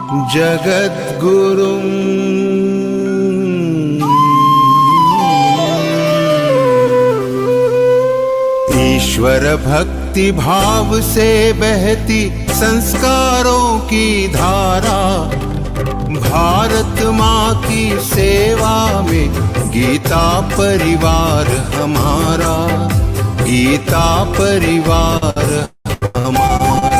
जगद्गुरुं ईश्वर भक्ति भाव से बहती संस्कारों की धारा, भारत माँ की सेवा में गीता परिवार हमारा, गीता परिवार हमारा।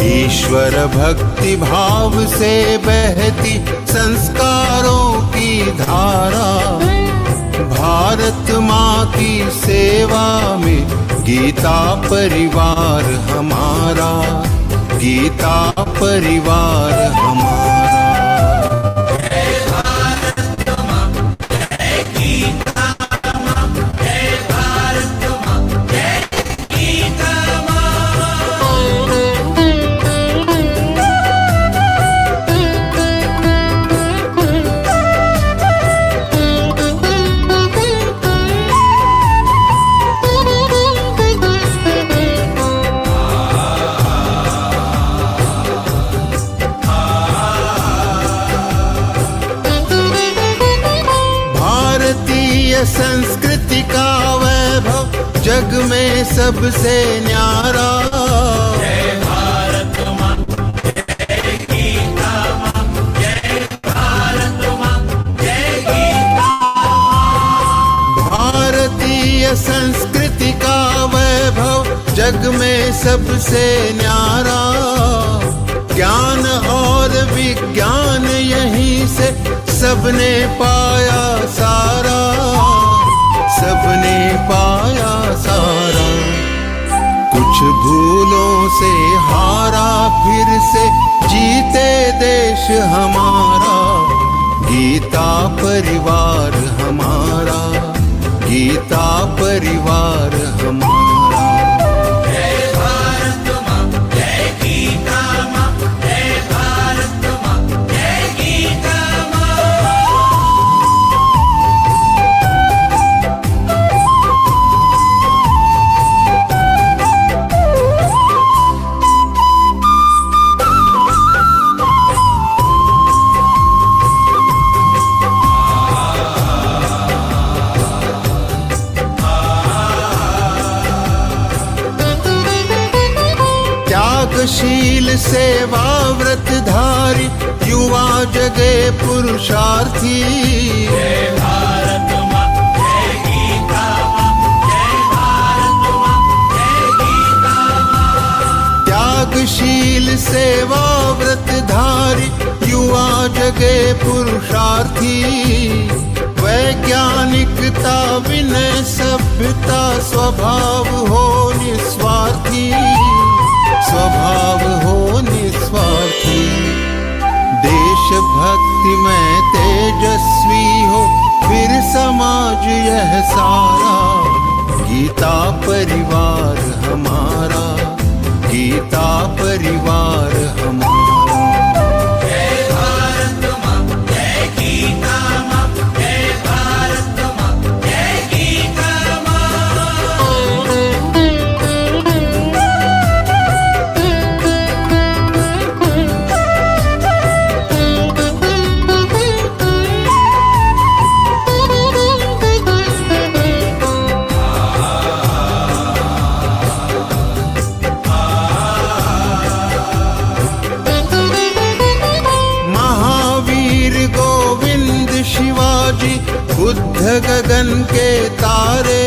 ईश्वर भक्ति भाव से बहती संस्कारों की धारा, भारत माँ की सेवा में गीता परिवार हमारा, गीता परिवार हमारा। संस्कृति का वैभव जग में सबसे न्यारा, जय भारत माँ, जय गीता माँ, जय भारत माँ, जय गीता। भारतीय संस्कृति का वैभव जग में सबसे न्यारा, ज्ञान और विज्ञान यहीं से सबने पाया सारा, सबने पाया सारा। कुछ भूलों से हारा फिर से जीते देश हमारा, गीता परिवार हमारा, गीता परिवार हमारा। जय भारत माँ, जय गीता माँ, जय भारत माँ, जय गीता माँ। त्यागशील सेवा व्रतधारी युवा जगे पुरुषार्थी, जय भारत माँ, जय गीता माँ, जय भारत माँ, जय गीता माँ। त्यागशील सेवा व्रतधारी युवा जगे पुरुषार्थी, वैज्ञानिकता विनय सभ्यता स्वभाव हो निस्वार्थी, स्वभाव हो निस्वार्थी। देशभक्ति में तेजस्वी हो फिर समाज यह सारा, गीता परिवार हमारा, गीता परिवार हमारा। जय भारत माँ, जय गीता माँ, जय भारत माँ, जय गीता माँ। शिवाजी बुद्ध गगन के तारे,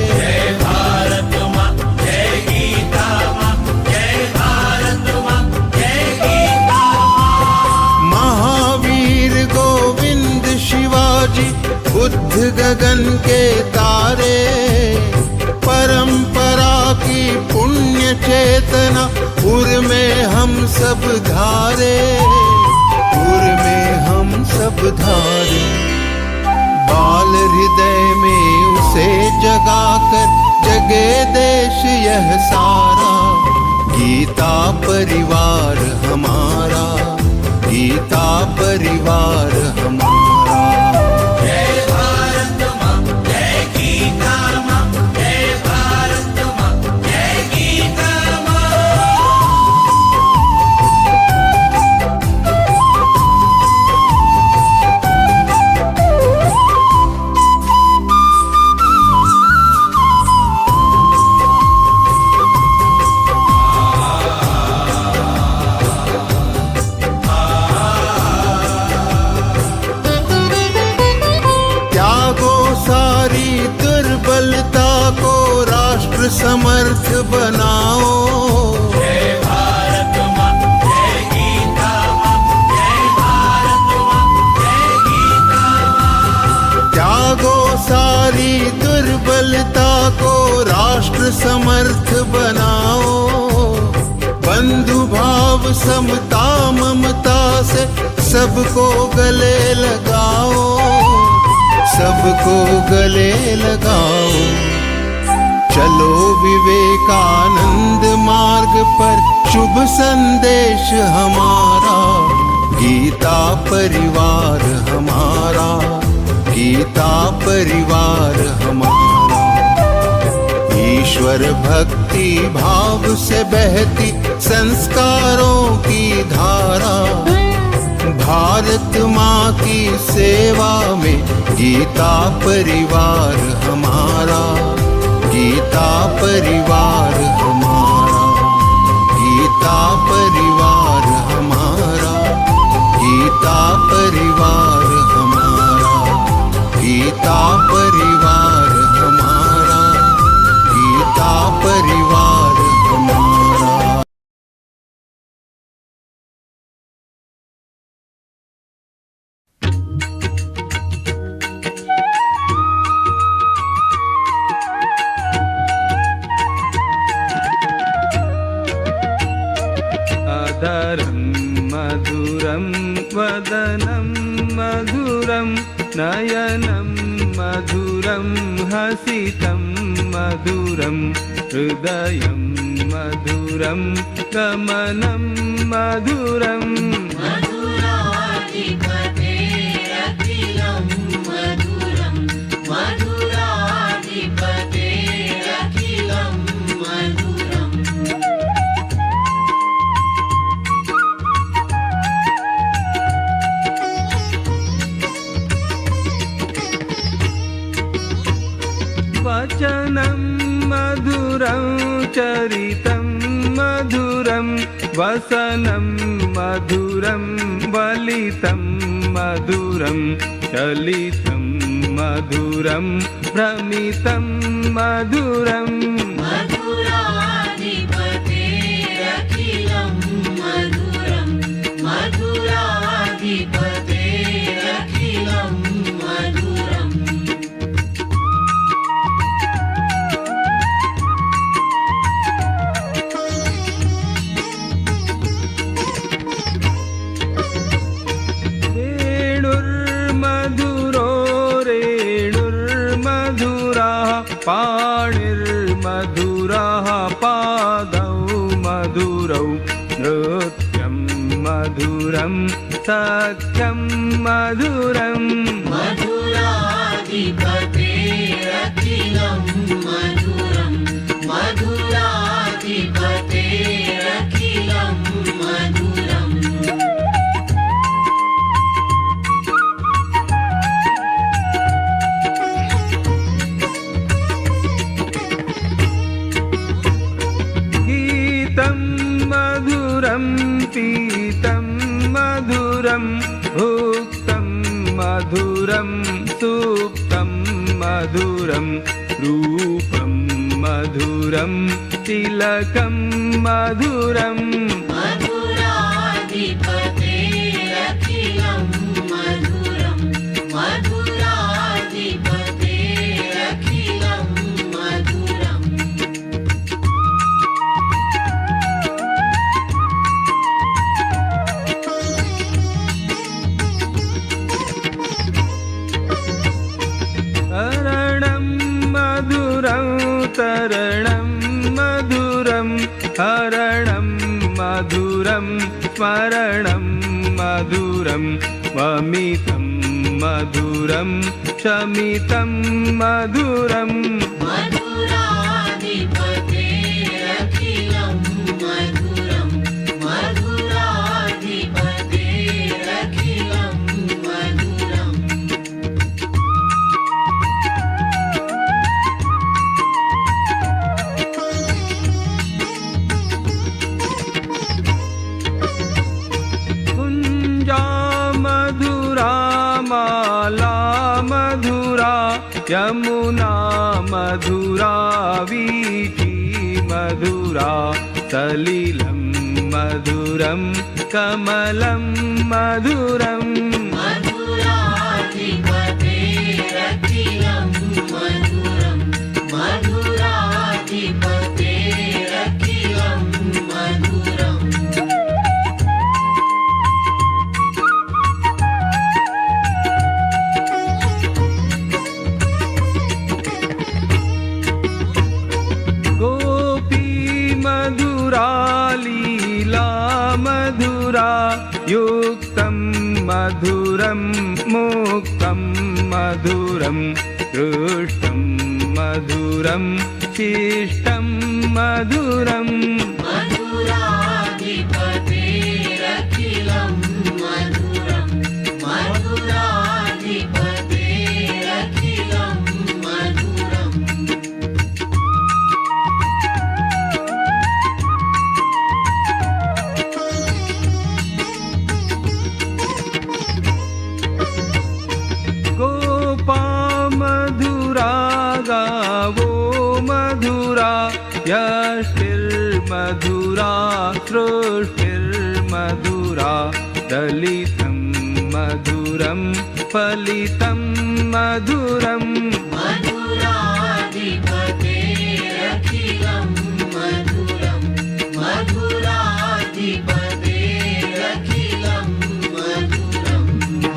जय भारत माँ, जय गीता माँ, जय भारत माँ, जय गीता माँ। महावीर गोविंद शिवाजी बुद्ध गगन के तारे, परंपरा की पुण्य चेतना उर में हम सब धारे, उर में हम सब धारे। बाल हृदय में उसे जगाकर जगे देश यह सारा, गीता परिवार हमारा, गीता परिवार हमारा। जय भारत माँ, जय गीता माँ, जय भारत माँ, जय गीता माँ। राष्ट्र समर्थ बनाओ। जय भारत माँ, जय गीता माँ, जय भारत माँ, जय गीता माँ। त्यागो सारी दुर्बलता को राष्ट्र समर्थ बनाओ। बंधु भाव समता ममता से सबको गले लगाओ, सबको गले लगाओ। चलो विवेकानंद मार्ग पर शुभ संदेश हमारा। गीता परिवार हमारा, गीता परिवार हमारा। ईश्वर भक्ति भाव से बहती संस्कारों की धारा। भारत माँ की सेवा में गीता परिवार हमारा, गीता परिवार हमारा, गीता परिवार हमारा, गीता परिवार हमारा, गीता परिवार हमारा, गीता परिवार हमारा। आदरं मधुरं वदनं मधुरं नयनं मधुरं हसितं मधुरं हृदयं मधुरं गमनं मधुरम्। मधुराधिपतेरखिलं मधुरं मधुराधिपतेरखिलं मधुरम्। वचनं मधुरं चरितं मधुरं वसनं मधुरं वलितं मधुरं चलितं मधुरं भ्रमितं मधुरम्। मधुराधिपतेरखिलं मधुरं मधुराधिपतेरखिलं मधुरम्। वेणुर्मधुरो रेणुर्मधुराः पाणिर्मधुराः पादौ मधुरौ नृत्यं मधुरं सख्यं मधुरम्। मधुराधिपतेरखिलं मधुरं मधुराधिपतेरखिलं मधुरम्। गीतं मधुरं पीतं मधुरं भुक्तं मधुरं सुप्तं मधुरं रूपं मधुरं तिलकं मधुरम्। मधुराधिपतेरखिलं मधुरं मधुराधिपतेरखिलं मधुरम्। तरणं मधुरं तरणं मधुरं हरणं मधुरं स्मरणं मधुरं वमितं मधुरं शमितं मधुरम्। मधुराधिपतेरखिलं मधुरं मधुराधिपतेरखिलं मधुरम्। कुञ्जा मधुरा माला मधुरा यमुना मधुरा वीच मधुरा सलिलं मधुरं कमलं मधुरम् मधुराधिपतेरखिलं मधुरं मधुराधिपतेरखिलं मधुरम् गोपी मधुरा लीला मधुरा युक्तं मधुरं मुक्तं मधुरं दृष्टं मधुरं शिष्टं मधुरम् मधुराधिपतेरखिलं मधुरं मधुराधिपतेरखिलं मधुरम् गोपा मधुरा गावो मधुरा यष्टिर्मधुरा सृष्टिर्मधुरा दलितं मधुरं फलितं मधुरम् मधुराधिपतेरखिलं मधुरं मधुराधिपतेरखिलं मधुरं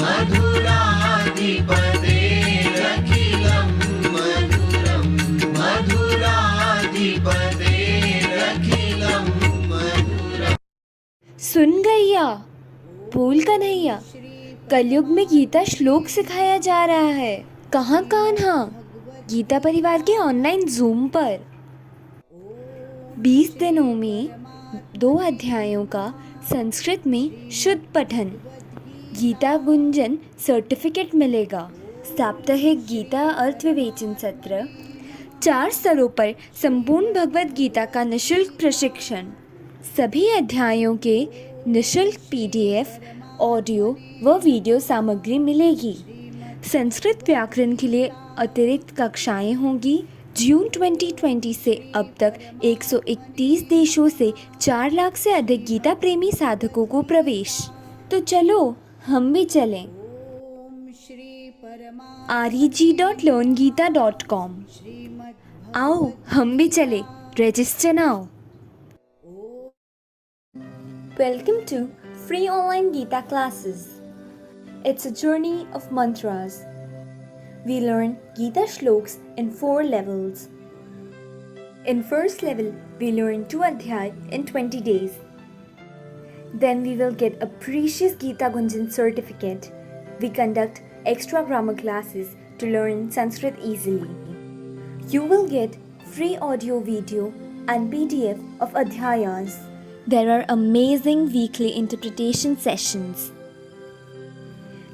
मधुराधिपतेरखिलं मधुरं मधुराधिपतेरखिलं मधुरम्। सुन गैया, बोल कन्हैया, कलयुग में गीता श्लोक सिखाया जा रहा है। कहाँ कान्हा? गीता परिवार के ऑनलाइन जूम पर 20 दिनों में 2 अध्यायों का संस्कृत में शुद्ध पठन, गीता गुंजन सर्टिफिकेट मिलेगा। साप्ताहिक गीता अर्थ विवेचन सत्र, 4 स्तरों पर संपूर्ण भगवद गीता का निशुल्क प्रशिक्षण, सभी अध्यायों के निशुल्क PDF, ऑडियो व वीडियो सामग्री मिलेगी। संस्कृत व्याकरण के लिए अतिरिक्त कक्षाएं होंगी। जून 2020 से अब तक 131 देशों से 4 लाख से अधिक गीता प्रेमी साधकों को प्रवेश। तो चलो हम भी चलें। reg.learngita.com आओ हम भी चले, register now. Welcome to free online Geeta classes. It's a journey of mantras. We learn Geeta shloks in 4 levels. In first level, we learn 2 adhyay in 20 days. Then we will get a precious Geeta Gunjan certificate. We conduct extra grammar classes to learn Sanskrit easily. You will get free audio, video and PDF of adhyayas. There are amazing weekly interpretation sessions.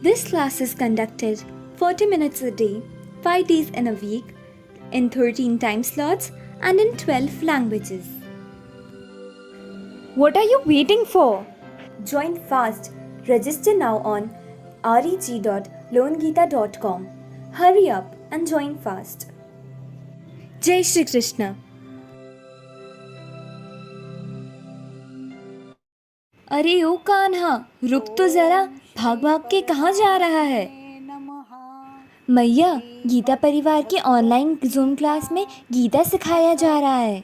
This class is conducted 40 minutes a day, 5 days in a week, in 13 time slots and in 12 languages. What are you waiting for? Join fast. Register now on reg.learngita.com. Hurry up and join fast. Jai Shri Krishna. अरे ओ कान्हा, रुक तो जरा, भाग भाग के कहाँ जा रहा है? मैया, गीता परिवार के ऑनलाइन जूम क्लास में गीता सिखाया जा रहा है।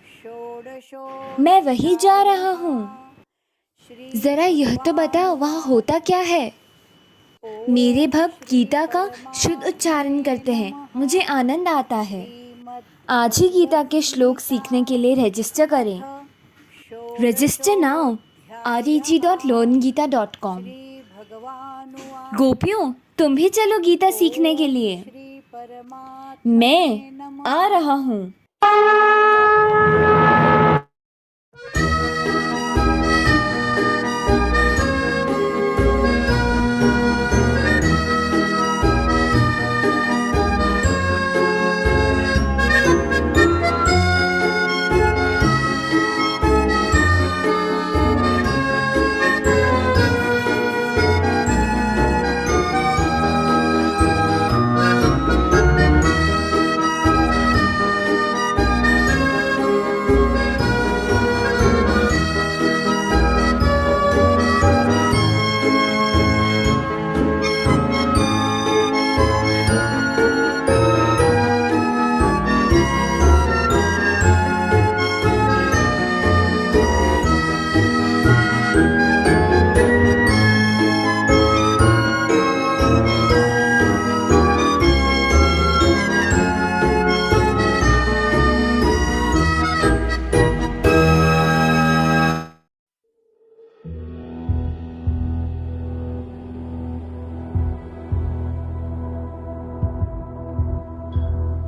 मैं वही जा रहा हूँ। जरा यह तो बता, वहाँ होता क्या है? मेरे भक्त गीता का शुद्ध उच्चारण करते हैं, मुझे आनंद आता है। आज ही गीता के श्लोक सीखने के लिए रजिस्टर करें। Register now reg.learngita.com। गोपियों, तुम भी चलो गीता सीखने के लिए। मैं आ रहा हूँ।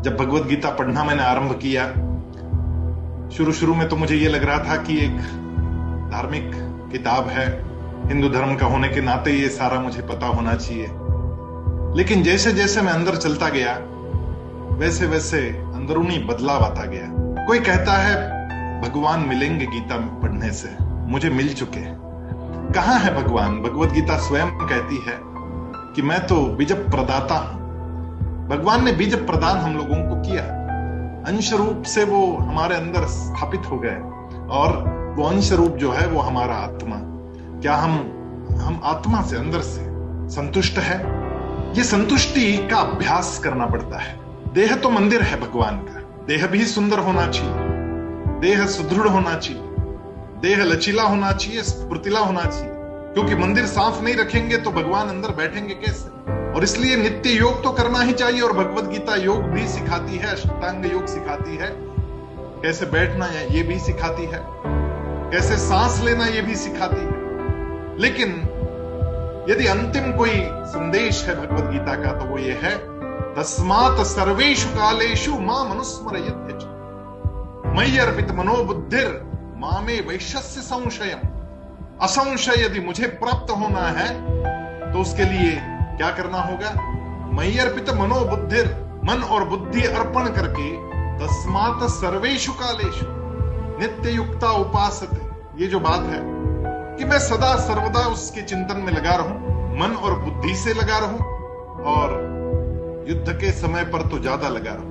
जब भगवत गीता पढ़ना मैंने आरंभ किया, शुरू में तो मुझे ये लग रहा था कि एक धार्मिक किताब है, हिंदू धर्म का होने के नाते ये सारा मुझे पता होना चाहिए। लेकिन जैसे जैसे मैं अंदर चलता गया, वैसे वैसे अंदरूनी बदलाव आता गया। कोई कहता है भगवान मिलेंगे गीता पढ़ने से, मुझे मिल चुके। कहाँ है भगवान? भगवत गीता स्वयं कहती है कि मैं तो बीज प्रदाता हूं। भगवान ने बीज प्रदान हम लोगों को किया, अंश रूप से वो हमारे अंदर स्थापित हो गए, और वो अंश रूप जो है वो हमारा आत्मा। क्या हम आत्मा से, अंदर से संतुष्ट है? ये संतुष्टि का अभ्यास करना पड़ता है। देह तो मंदिर है भगवान का, देह भी सुंदर होना चाहिए, देह सुदृढ़ होना चाहिए, देह लचीला होना चाहिए, स्फूर्तिला होना चाहिए, क्योंकि मंदिर साफ नहीं रखेंगे तो भगवान अंदर बैठेंगे कैसे? और इसलिए नित्य योग तो करना ही चाहिए। और भगवत गीता योग भी सिखाती है, अष्टांग योग सिखाती है, कैसे बैठना है ये भी सिखाती है, कैसे सांस लेना ये भी सिखाती है। लेकिन यदि अंतिम कोई संदेश है भगवत गीता का तो वो ये है, तस्मात् सर्वेषु कालेषु माम् अनुस्मरयत् च मयि अर्पित मनोबुद्धिर मामे वैश्यस्य संशयम्। असंशय यदि मुझे प्राप्त होना है तो उसके लिए क्या करना होगा? मयि अर्पित मनोबुद्धिर, मन और बुद्धि अर्पण करके, तस्मात् सर्वेषु कालेषु नित्य युक्ता उपासते। ये जो बात है कि मैं सदा सर्वदा उसके चिंतन में लगा रहूं, मन और बुद्धि से लगा रहूं, और युद्ध के समय पर तो ज्यादा लगा रहूं।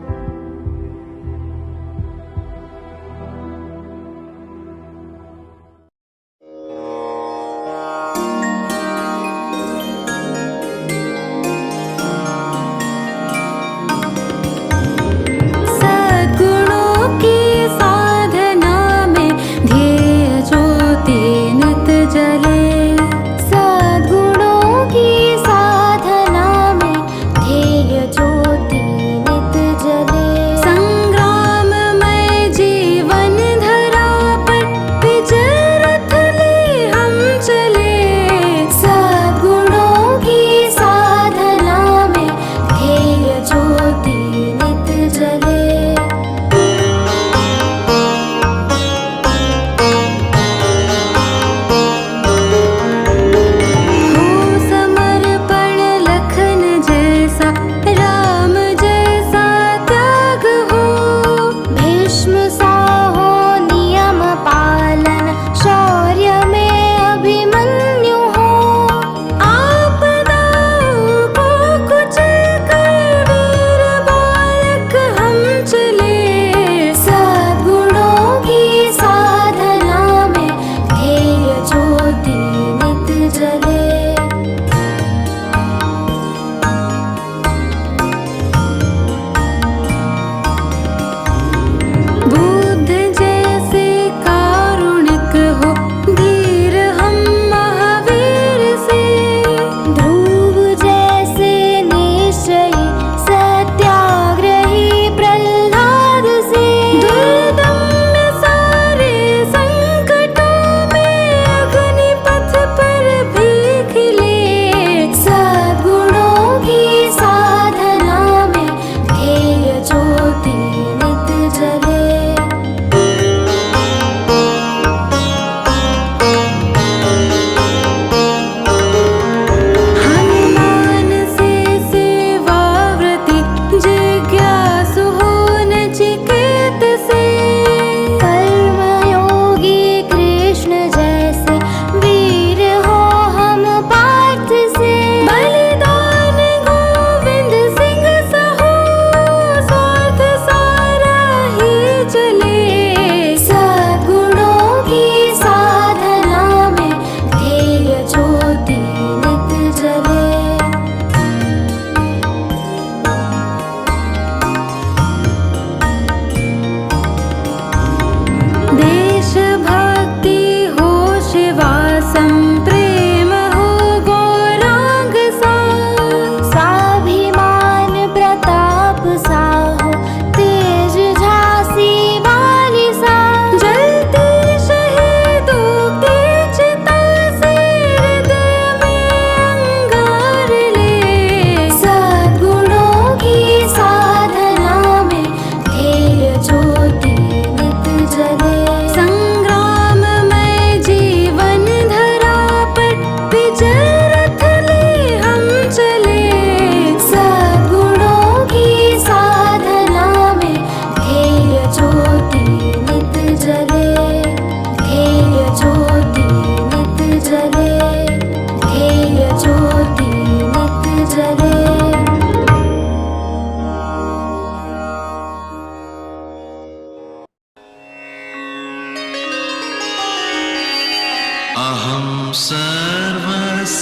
भी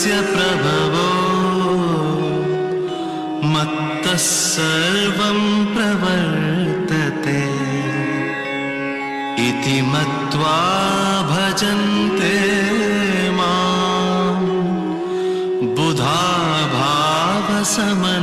तस्य प्रभवो मत्तः सर्वं प्रवर्तते इति मत्वा भजन्ते मां बुधा भावसमन्विता।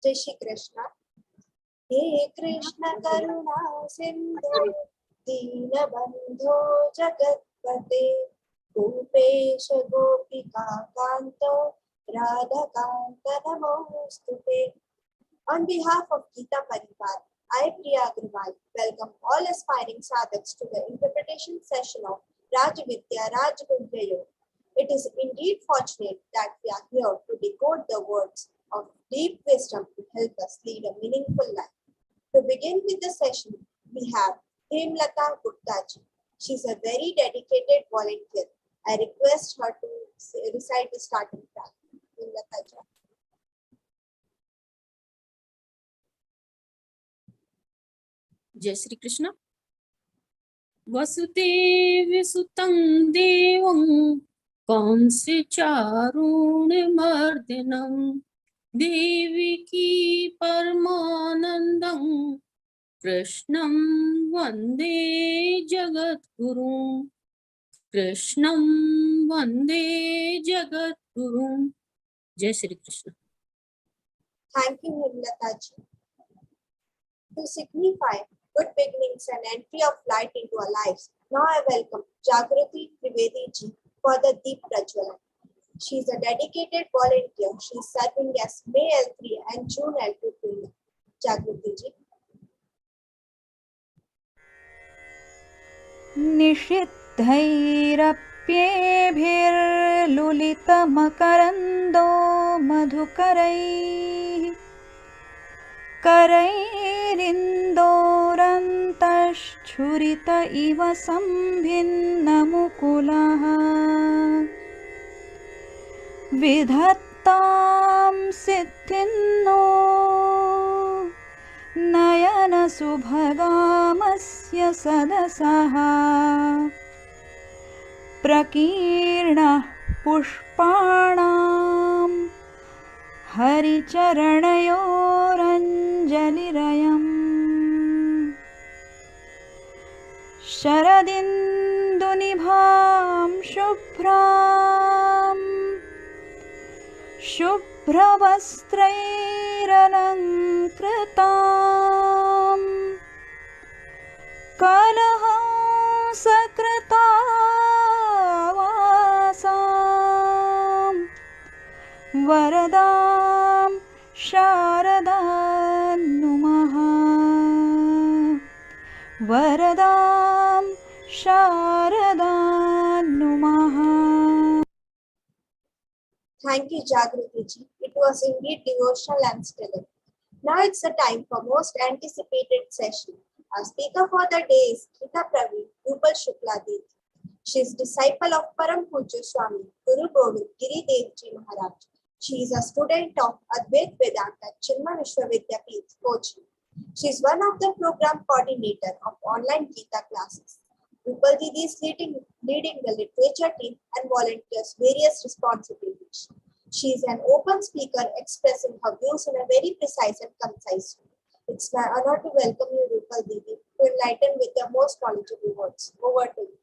जय श्री कृष्ण। हे कृष्ण करुणा सिंधु दीनबंधो जगत्पते गोपेश गोपिका कांतो राधाकांत नमोस्तुते। On behalf of Geeta Parivar, I, Priya Agrawal, welcome all aspiring sadhaks to the interpretation session of Rajavidya Rajagundya Yoga. It is indeed fortunate that we are here to decode the words of deep wisdom to help us lead a meaningful life. To begin with the session, we have Hemlata Guptaji. She is a very dedicated volunteer. I request her to recite the starting track. Hemlata ji. जय श्री कृष्ण। वसुदेव सुतं देवं कंस चारुण्यमर्दनं देवकी परमानन्दं कृष्णं वन्दे जगद्गुरुं कृष्णं वन्दे जगद्गुरुं। जय Shri Krishna. Thank you, Hemlata ji. To signify good beginnings and entry of light into our lives, now I welcome Jagrati Trivedi ji for the Deep Prajwalan. She is a dedicated volunteer. She is serving as May L3 and June L2 trainer. Jagrati ji. निषिद्धैरप्येभिर्लुलितमकरन्दो मधुकरैः करैरिन्दोरन्तश्छुरित इव सम्भिन्नमुकुलः विधत्तां सिद्धिन्नो नयनसुभगामस्य सदसः प्रकीर्णः पुष्पाणां हरिचरणयोरञ्जलिरयम् शरदिन्दुनिभां शुभ्रां शुभ्रवस्त्रैरलङ्कृतां कलहंसकृतावासां वरदां शारदां नुमः वरदां शारदां नुमः. Thank you, Jagriti ji. It was indeed devotional and stellar. Now it's the time for most anticipated session. Our speaker for the day is Geeta Praveen, Rupal Shukla Devi. She is disciple of Param Pujya Swami Guru Govind Giri Dev Ji Maharaj. She is a student of Advait Vedanta Chinmay Vishwavidyapith, Kochi. She is one of the program coordinator of online Geeta classes. Rupal Didi is leading the literature team and volunteers various responsibilities. She is an open speaker expressing her views in a very precise and concise way. It's my honor to welcome you, Rupal Didi, to enlighten with your most knowledgeable words. Over to you.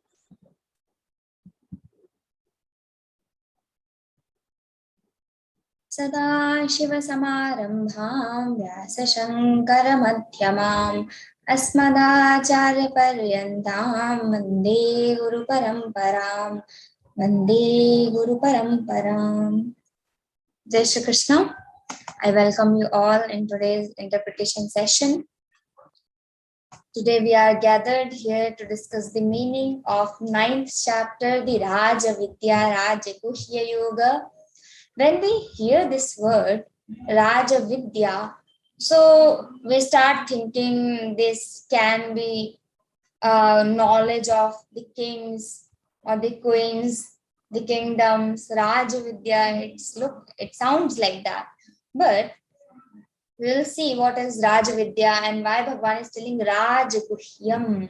सदाशिवसमारम्भां व्यासशङ्करमध्यमाम् अस्मदाचार्यपर्यन्तां वन्दे गुरुपरम्परां वन्दे गुरुपरम्पराम्. Jai Shri Krishna. I welcome you all in today's interpretation session. Today we are gathered here to discuss the meaning of 9th chapter, the Raja Vidya Raja Guhya Yoga. When we hear this word, Raja Vidya, so we start thinking this can be knowledge of the kings or the queens, the kingdoms, Raja Vidya. It sounds like that. But we'll see what is Raja Vidya and why Bhagavan is telling Raja Guhyam.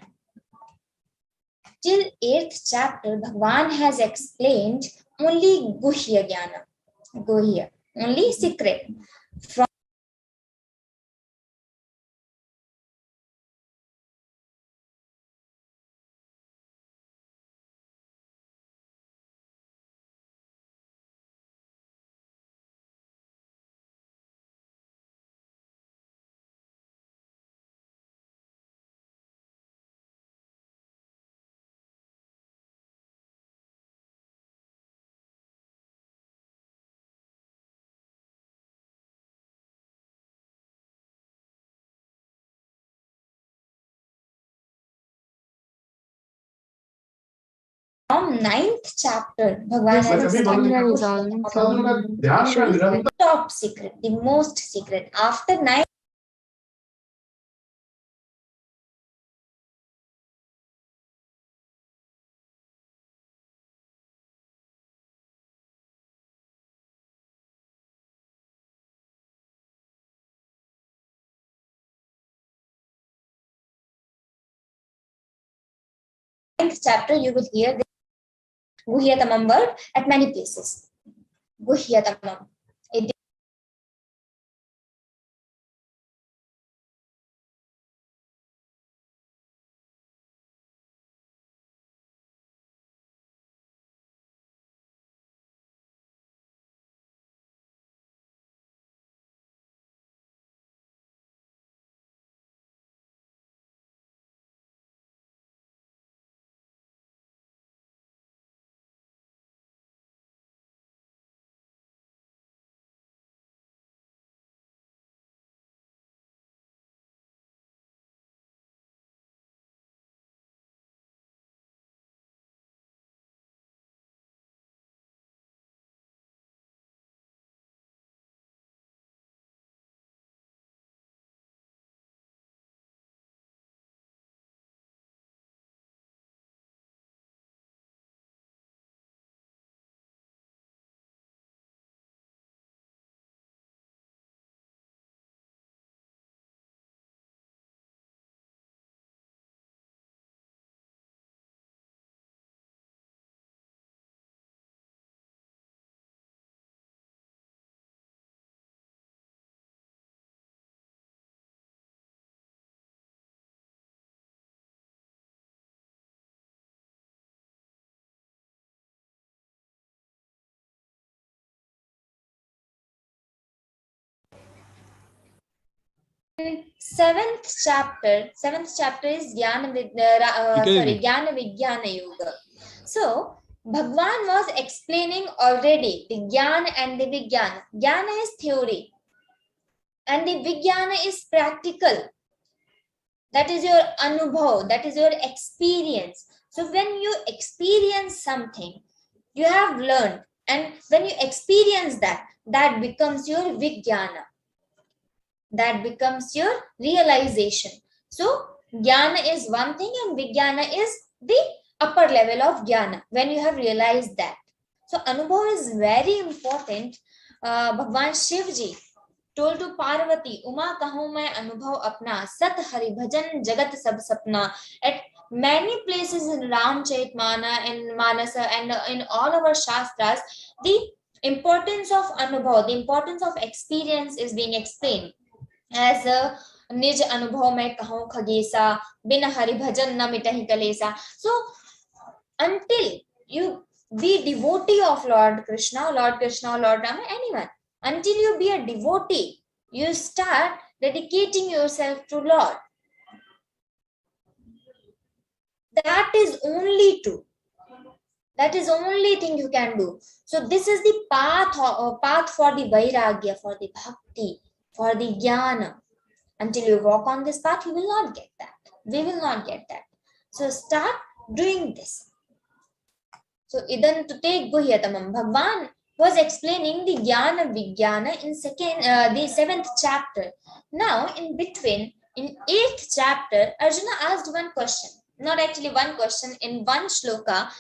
Till 8th chapter, Bhagavan has explained only Guhya Jnana. Guhya, only secret. From From 9th chapter, Bhagavan has explained top secret, the most secret. After 9th chapter, you will hear the Guhyatamam word at many places. Guhyatamam. in seventh chapter is Jnana Vijnana Yoga. So Bhagwan was explaining already the Jnana and the Vijnana. Jnana is theory and the Vijnana is practical. That is your anubhav, that is your experience. So when you experience something, you have learned, and when you experience that, that becomes your Vijnana. That becomes your realization. So Jnana is one thing and Vijnana is the upper level of Jnana, when you have realized that. So Anubhav is very important. Bhagwan Shivji told to Parvati, Uma kahun main anubhav apna, sat hari bhajan jagat sab sapna. At many places in Ramcharitmana and Manasa and in all our Shastras, the importance of anubhav, the importance of experience is being explained. As a Nij Anubhav mein kahun khagesa, bin hari bhajan na mitahi kalesa. So until you be devotee of Lord Krishna or Lord Rama, anyone, until you be a devotee, you start dedicating yourself to Lord. That is only true. That is only thing you can do. So this is the path for the vairagya, for the bhakti, for the jnana. Until you walk on this path, you will not get that. We will not get that. So start doing this. So idan tute guhyatamam. Bhagwan was explaining the jnana vijnana in the 7th chapter. Now in between, in 8th chapter, Arjuna asked one question. Not actually one question, in one shloka,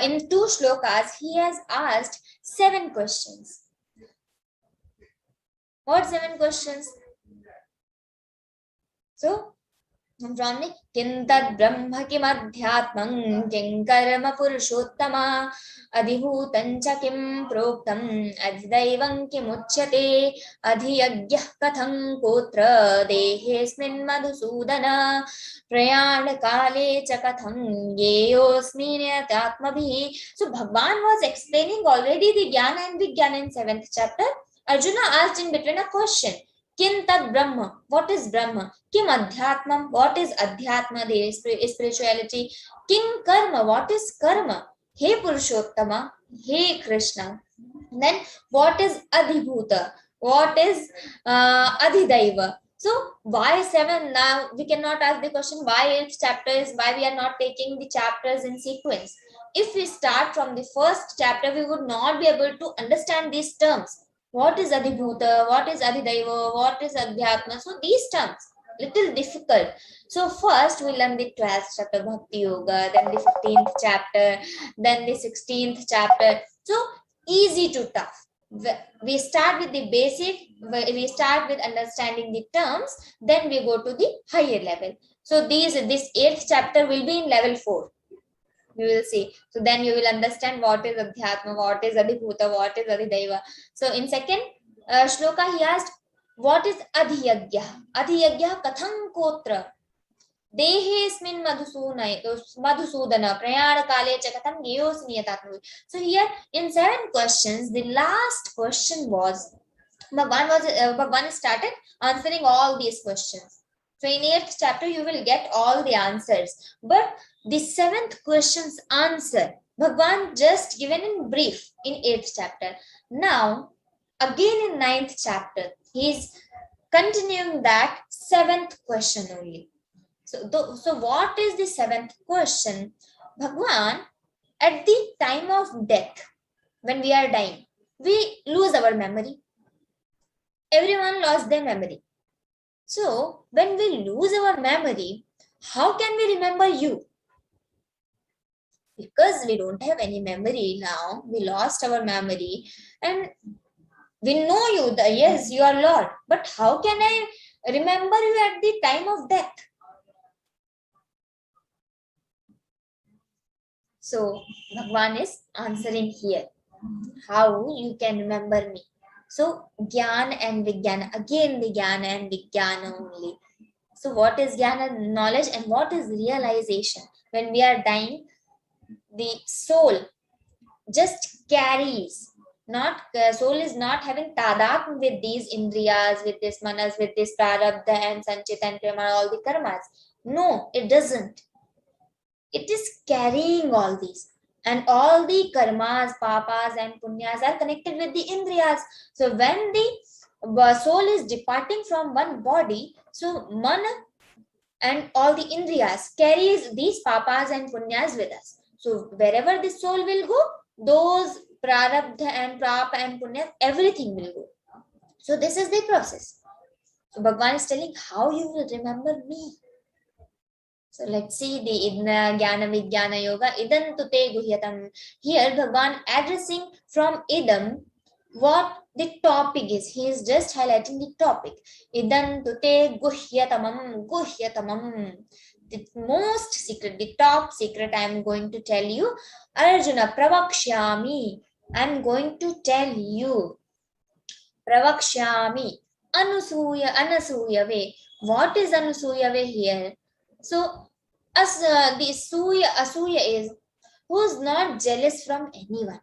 in 2 shlokas, he has asked 7 questions. What 7 questions? So, from the Kintad Brahma Kim Adhyatmam Kim Karma Purushottama Adhibhutancha Kim Proktam Adhidaivam Kim Uchyate Adhiyagyah Katham Kotra Dehesmin Madhusudana Prayana Kale Chakatham Yeyosmin Atmatmabhi. So Bhagwan was explaining already the Jnana and Vijnana in 7th chapter. Arjuna asked in between a question. Kim tad Brahma? What is Brahma? Kim Adhyatmam? What is Adhyatma, the spirituality? Kim Karma? What is Karma? Hey Purushottama, hey Krishna. Then what is Adhibhuta? What is Adhidaiva? So why 7? Now we cannot ask the question why 8 chapters, why we are not taking the chapters in sequence. If we start from the 1st chapter, we would not be able to understand these terms. What is Adhibhuta? What is Adhidaiva? What is Adhyatma? So these terms, little difficult. So first we learn the 12th chapter Bhakti Yoga, then the 15th chapter, then the 16th chapter. So easy to tough. We start with the basic, we start with understanding the terms, then we go to the higher level. So this 8th chapter will be in level 4. You will see. So then you will understand what is Adhyatma, what is Adhibhuta, what is Adhidaiva. So in 2nd shloka he asked, what is Adhiyagya? Adhiyagya katham kotra? Dehesmin madhusudana prayana kale chakatham geyosniyatatmu. So here in 7 questions, the last question was, Bhagwan started answering all these questions. So in 8th chapter, you will get all the answers. But the 7th question's answer, Bhagwan just given in brief in 8th chapter. Now, again in 9th chapter, he is continuing that 7th question only. So what is the 7th question? Bhagwan, at the time of death, when we are dying, we lose our memory. Everyone lost their memory. So, when we lose our memory, how can we remember you? Because we don't have any memory now, we lost our memory and we know you, yes, you are Lord. But how can I remember you at the time of death? So, Bhagwan is answering here, how you can remember me. So, Jnana and Vijnana, again the Jnana and Vijnana only. So, what is Jnana? Knowledge, and what is realization? When we are dying, the soul just carries not soul is not having tadatm with these indriyas, with this manas, with this prarabdha and sanchita and prema, all the karmas. No, it doesn't. It is carrying all these. And all the karmas, papas and punyas are connected with the indriyas. So when the soul is departing from one body, so mana and all the indriyas carries these papas and punyas with us. So wherever the soul will go, those prarabdha and prap and punya, everything will go. So this is the process. So Bhagavan is telling how you will remember me. So let's see the Idna Jnana Vijnana Yoga. Idam Tute Guhyatam. Here Bhagavan addressing from Idam what the topic is. He is just highlighting the topic. Idam Tute Guhyatamam. Guhyatamam. The most secret, the top secret I am going to tell you. Arjuna Pravakshyami. I am going to tell you. Pravakshyami. Anusuya, Anasuyave. What is Anusuyave here? So, the Asuya is who is not jealous from anyone.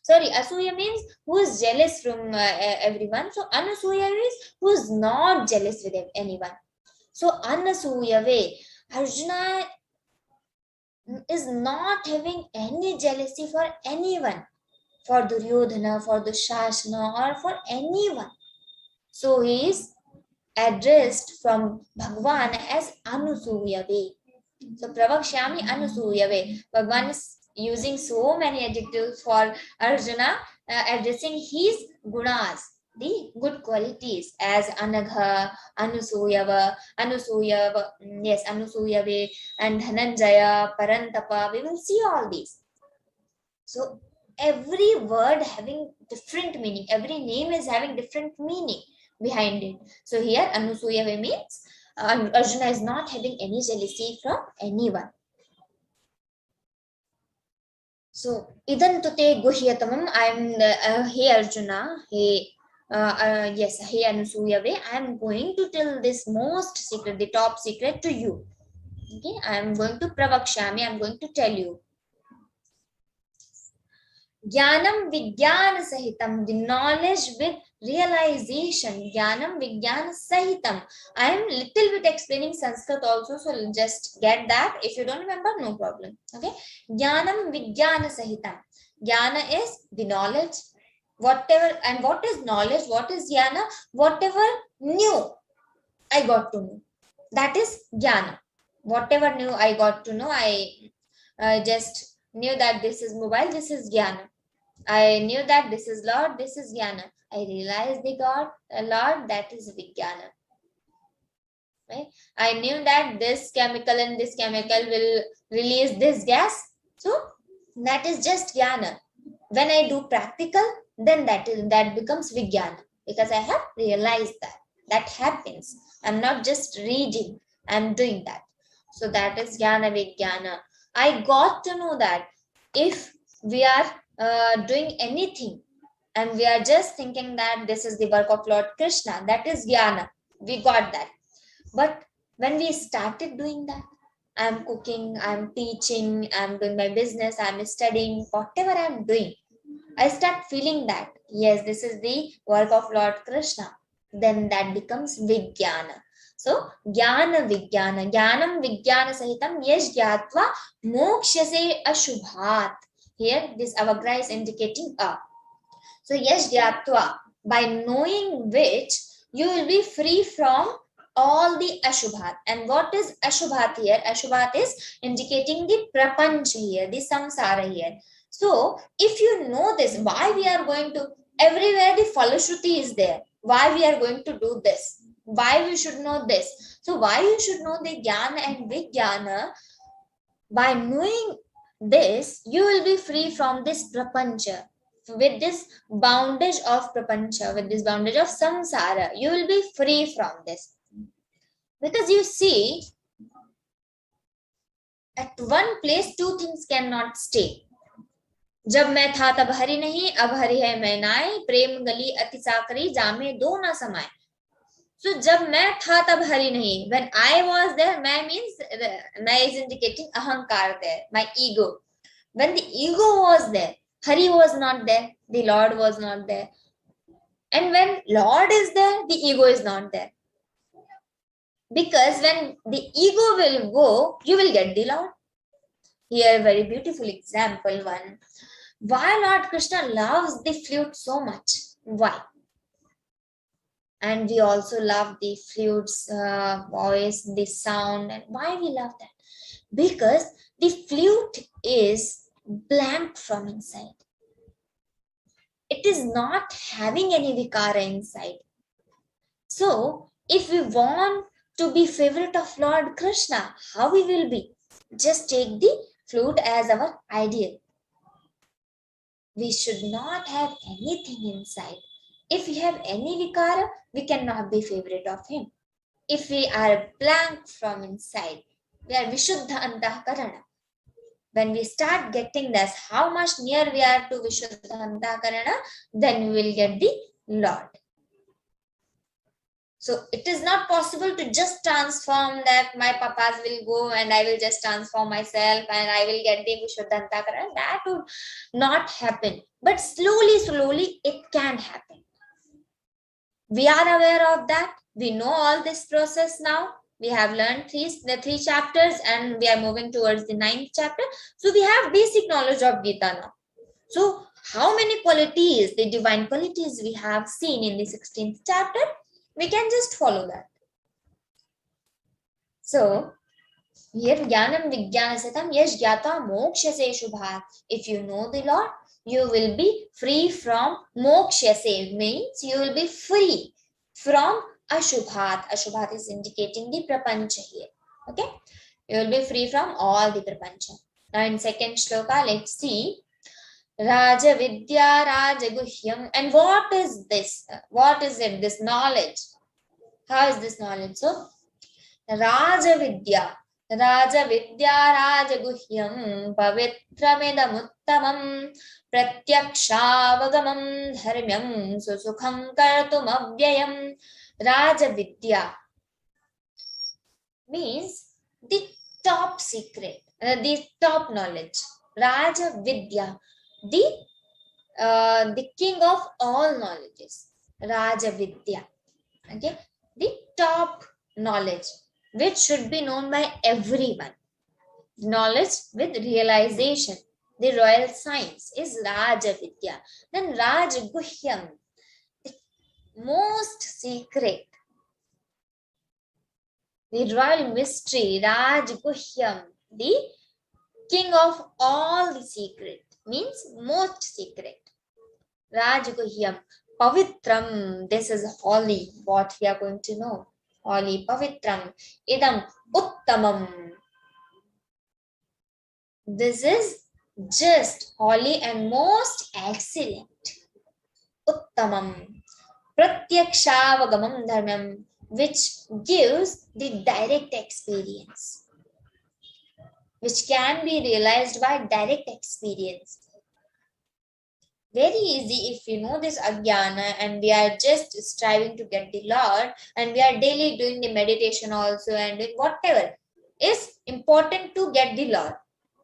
Sorry, Asuya means who is jealous from everyone. So, Anasuya is who is not jealous with anyone. So, Anasuyave, Arjuna is not having any jealousy for anyone, for Duryodhana, for Dushasana, or for anyone. So, he is addressed from Bhagavan as Anusuyave. So Pravakshyami Anusuyave. Bhagavan is using so many adjectives for Arjuna, addressing his gunas, the good qualities, as Anagha, Anusuyava, Anusuyave, and Dhananjaya, Parantapa. We will see all these. So every word having different meaning, every name is having different meaning behind it. So here Anusuyave means Arjuna is not having any jealousy from anyone. So Idam Tute Guhyatamam. I am hey Arjuna, hey hey Anusuyave, I am going to tell this most secret, the top secret to you. Okay, I am going to Pravakshyami, I am going to tell you. Jnanam Vijnana Sahitam, the knowledge with realization. Jnanam Vijnana Sahitam. I am little bit explaining Sanskrit also, so just get that. If you don't remember, no problem. Okay. Jnanam Vijnana Sahitam. Jnana is the knowledge. Whatever, and what is knowledge? What is jnana? Whatever new I got to know. That is jnana. Whatever new I got to know, I just knew that this is mobile, this is jnana. I knew that this is Lord, this is jnana. I realized the God, Lord, that is Vijnana. Right? I knew that this chemical and this chemical will release this gas. So that is just jnana. When I do practical, then that becomes Vijnana, because I have realized that. That happens. I'm not just reading, I'm doing that. So that is Jnana Vijnana. I got to know that if we are doing anything and we are just thinking that this is the work of Lord Krishna, that is jnana. We got that. But when we started doing that, I'm cooking, I'm teaching, I'm doing my business, I'm studying, whatever I'm doing, I start feeling that, yes, this is the work of Lord Krishna. Then that becomes Vijnana. So, Jnana Vijnana. Jnanam Vijnana Sahitam Yesh Gyatva Mokshase Ashubhat. Here, this avagra is indicating a. So, Yesh Gyatva, by knowing which, you will be free from all the Ashubhat. And what is Ashubhat here? Ashubhat is indicating the Prapanch here, the Samsara here. So, if you know this, why we are going to, everywhere the Falashruti is there, why we are going to do this, why we should know this. So, why you should know the Jnana and Vijnana, by knowing this, you will be free from this Prapancha, with this boundage of Prapancha, with this boundage of Samsara, you will be free from this. Because you see, at one place, two things cannot stay. जब मैं था तब हरि नहीं, अब हरि है मैं नाय, प्रेम गली अति साकरी, जामे दो ना समाए. So जब मैं था तब हरि नहीं, when I was there, मैं means मैं is indicating ahankar there, my ego. When the ego was there, Hari was not there, the Lord was not there. And when Lord is there, the ego is not there. Because when the ego will go, you will get the Lord. Here, very beautiful example one. Why Lord Krishna loves the flute so much? Why? And we also love the flute's voice, the sound. And why we love that? Because the flute is blank from inside. It is not having any vikara inside. So, if we want to be favorite of Lord Krishna, how we will be? Just take the flute as our ideal. We should not have anything inside. If we have any vikara, we cannot be favorite of him. If we are blank from inside, we are Vishuddha Antakarana. When we start getting this, how much near we are to Vishuddha Antakarana, then we will get the Lord. So it is not possible to just transform that my papas will go and I will just transform myself and I will get the Vishuddha Antakarana. That would not happen. But slowly it can happen. We are aware of that. We know all this process now. We have learned the three chapters and we are moving towards the 9th chapter. So we have basic knowledge of Geeta now. So how many qualities, the divine qualities we have seen in the 16th chapter, we can just follow that. So here Jnanam Vijnanasatam Yash Gyata Mokshase Shubhat. If you know the Lord, you will be free from Mokshase, means you will be free from Ashubhat. Ashubhat is indicating the Prapancha here. Okay? You will be free from all the Prapancha. Now in second shloka, let's see. Raja Vidya Raja Guhyam. And what is this? What is it? This knowledge. How is this knowledge? So, Raja Vidya. Raja Vidya Raja Guhyam Pavitramedam Uttamam Pratyakshaavagamam Dharmyam Susukham Kartum Avyayam. Raja Vidya means the top secret, the top knowledge. Raja Vidya, the king of all knowledges. Raja Vidya, okay, the top knowledge which should be known by everyone. Knowledge with realization, the royal science is Raja Vidya. Then Raj Guhyam, the most secret, the royal mystery, Raj Guhyam, the king of all the secret, means most secret. Raj Guhyam, Pavitram, this is holy, what we are going to know. Holy, Pavitram, Idam Uttamam. This is just holy and most excellent. Uttamam. Pratyakshaavagamam dharmam, which gives the direct experience, which can be realized by direct experience. Very easy if we know this Ajnana and we are just striving to get the Lord and we are daily doing the meditation also and doing whatever is important to get the Lord.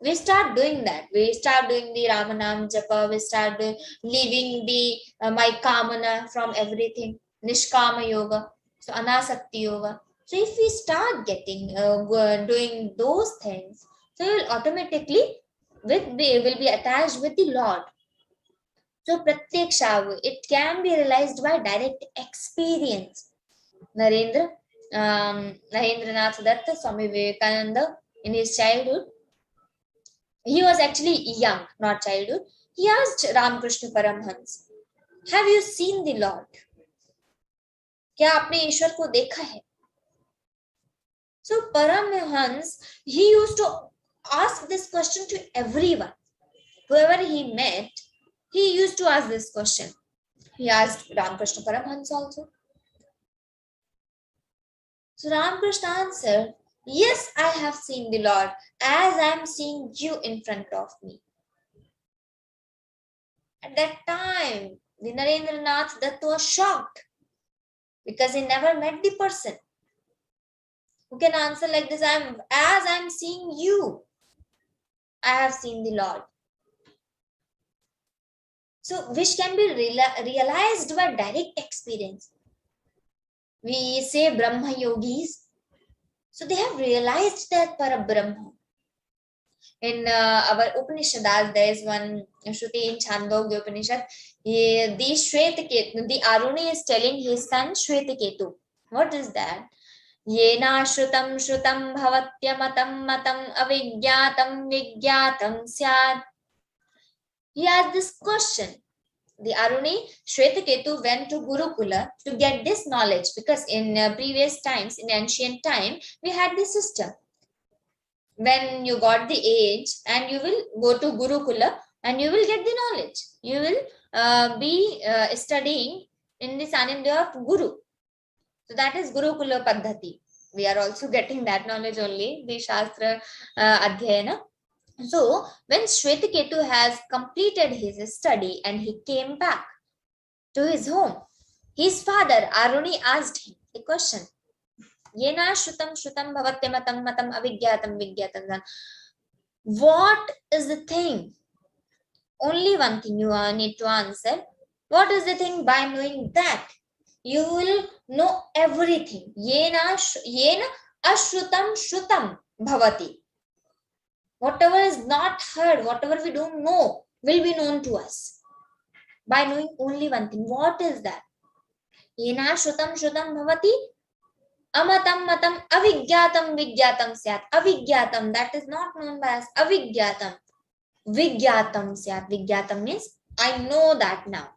We start doing that. We start doing the Ramanam Japa. We start doing, leaving the my Kamana from everything. Nishkama Yoga. So Anasakti Yoga. So if we start getting, doing those things, so we will automatically will be attached with the Lord. So Pratyaksha, it can be realized by direct experience. Narendranath Datta, Swami Vivekananda, in his childhood, he was actually young, not childhood. He asked Ramakrishna Paramhans, have you seen the Lord? क्या आपने ईश्वर को देखा है? So Paramhans, he used to ask this question to everyone. Whoever he met, he used to ask this question. He asked Ramakrishna Paramhans also. So Ramakrishna answered, yes, I have seen the Lord as I am seeing you in front of me. At that time, the Narendranath Datta was shocked because he never met the person. Who can answer like this? As I am seeing you, I have seen the Lord. So which can be realized by direct experience. We say Brahma yogis. So they have realized that Parabrahma. In our Upanishads, there is one Shruti in Chandogya Upanishad. The Aruni is telling his son Shwetaketu. What is that? Yena shrutam shrutam bhavatyamatam matam avigyatam vigyatam syad. He asked this question. The Aruni, Shwetaketu went to Gurukula to get this knowledge, because in previous times, in ancient time, we had this system. When you got the age and you will go to Gurukula and you will get the knowledge. You will be studying in the Sanindya of Guru. So that is Gurukula Paddhati. We are also getting that knowledge only, the Shastra Adhyayana. So when Shwetaketu has completed his study and he came back to his home, his father Aruni asked him a question. Yena shrutam shrutam bhavatyamatam matam avigyatam vigyatam. What is the thing? Only one thing you need to answer. What is the thing? By knowing that, you will know everything. Yena ashrutam shrutam bhavati. Whatever is not heard, whatever we don't know, will be known to us. By knowing only one thing. What is that? Yena shrutam shrutam bhavati. Amatam matam avigyatam vigyatam syat. Avigyatam, that is not known by us. Avigyatam. Vigyatam syat. Vigyatam means I know that now.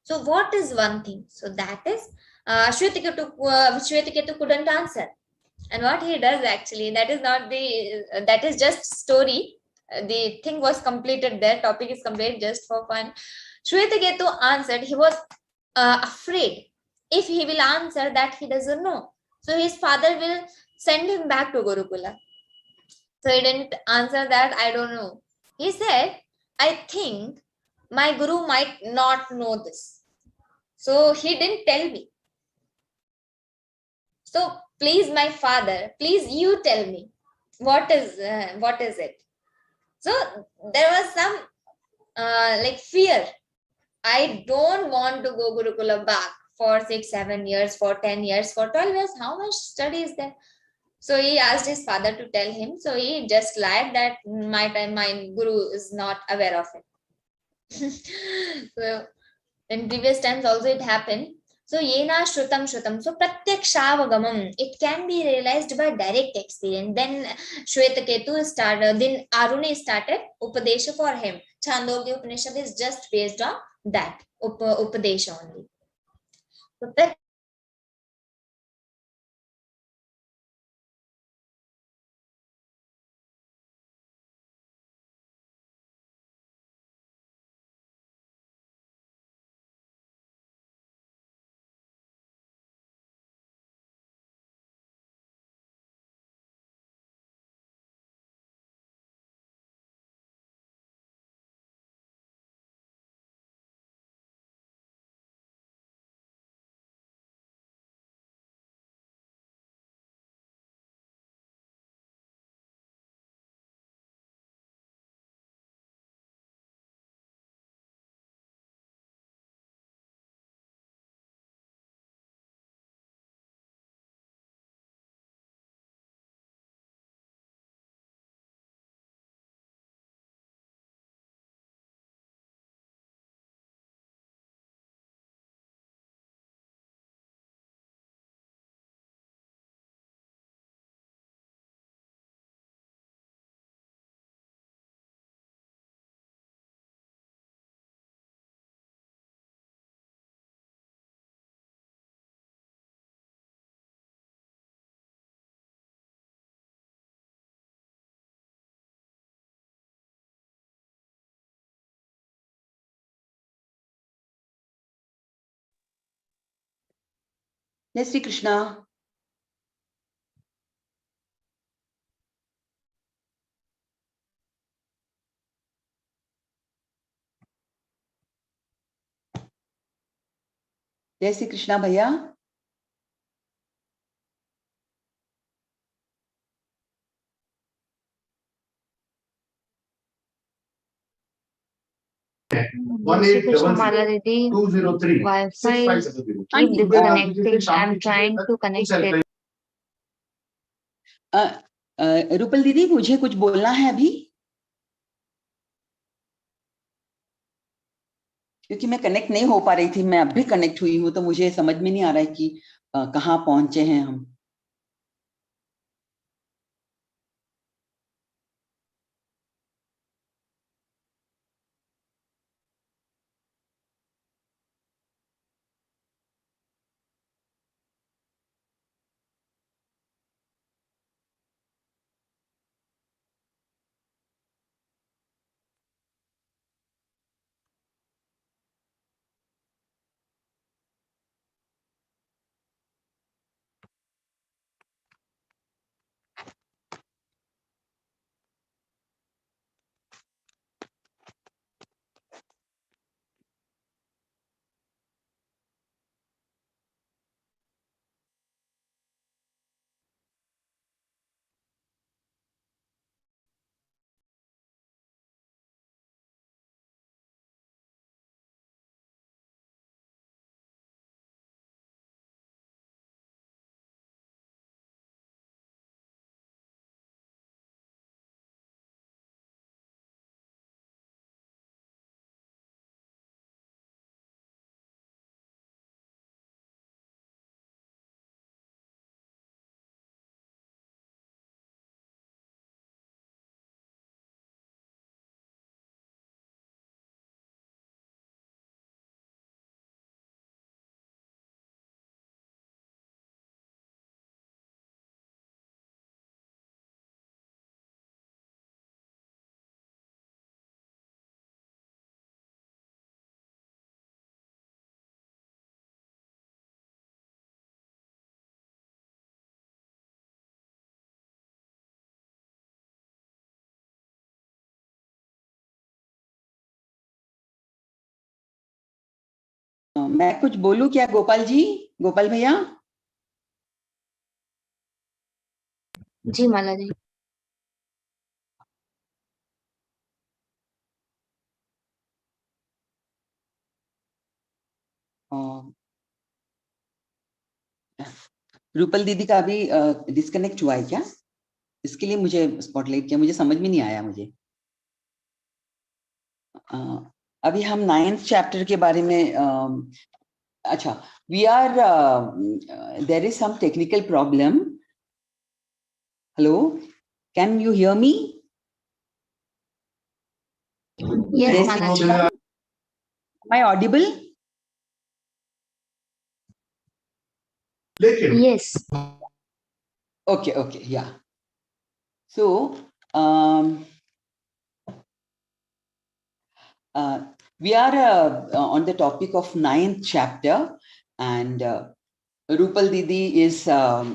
So what is one thing? So that is Shwetaketu couldn't answer. And what he does actually, that is just story. The thing was completed there, topic is completed just for fun. Shwetaketu answered, he was afraid. If he will answer that he doesn't know, so his father will send him back to Gurukula. So he didn't answer that, I don't know. He said, I think my guru might not know this. So he didn't tell me. So please, my father, please you tell me, what is it? So there was some like fear. I don't want to go Gurukula back for 6-7 years, for 10 years, for 12 years. How much study is there? So he asked his father to tell him. So he just lied that my guru is not aware of it. So in previous times also it happened. So yena shrutam shrutam. So pratyakshaavagamam. It can be realized by direct experience. Then Shwetaketu started. Then Aruni started Upadesha for him. Chandogya Upanishad is just based on that Upadesha only. So Jai Shri Krishna. Jai Shri Krishna Bhaiya. Shri Krishna Mala Didi, Wi-Fi keep disconnecting. I'm trying to connect it. Rupal दीदी, मुझे कुछ बोलना है अभी, क्योंकि मैं connect नहीं हो पा रही थी। मैं अब भी कनेक्ट हुई हूँ, तो मुझे समझ में नहीं आ रहा है कि कहाँ पहुंचे हैं हम। मैं कुछ बोलूं क्या गोपाल जी, गोपाल भैया? जी माला जी। रूपल दीदी का अभी डिस्कनेक्ट हुआ है क्या? इसके लिए मुझे स्पॉटलाइट किया, मुझे समझ में नहीं आया मुझे। अभी हम 9th चैप्टर के बारे में अच्छा, we are there is some technical problem. Hello, can you hear me? Yes, Mala ji. Am I audible? Yes. Okay, okay, yeah. So, we are on the topic of 9th chapter, and Rupal Didi is the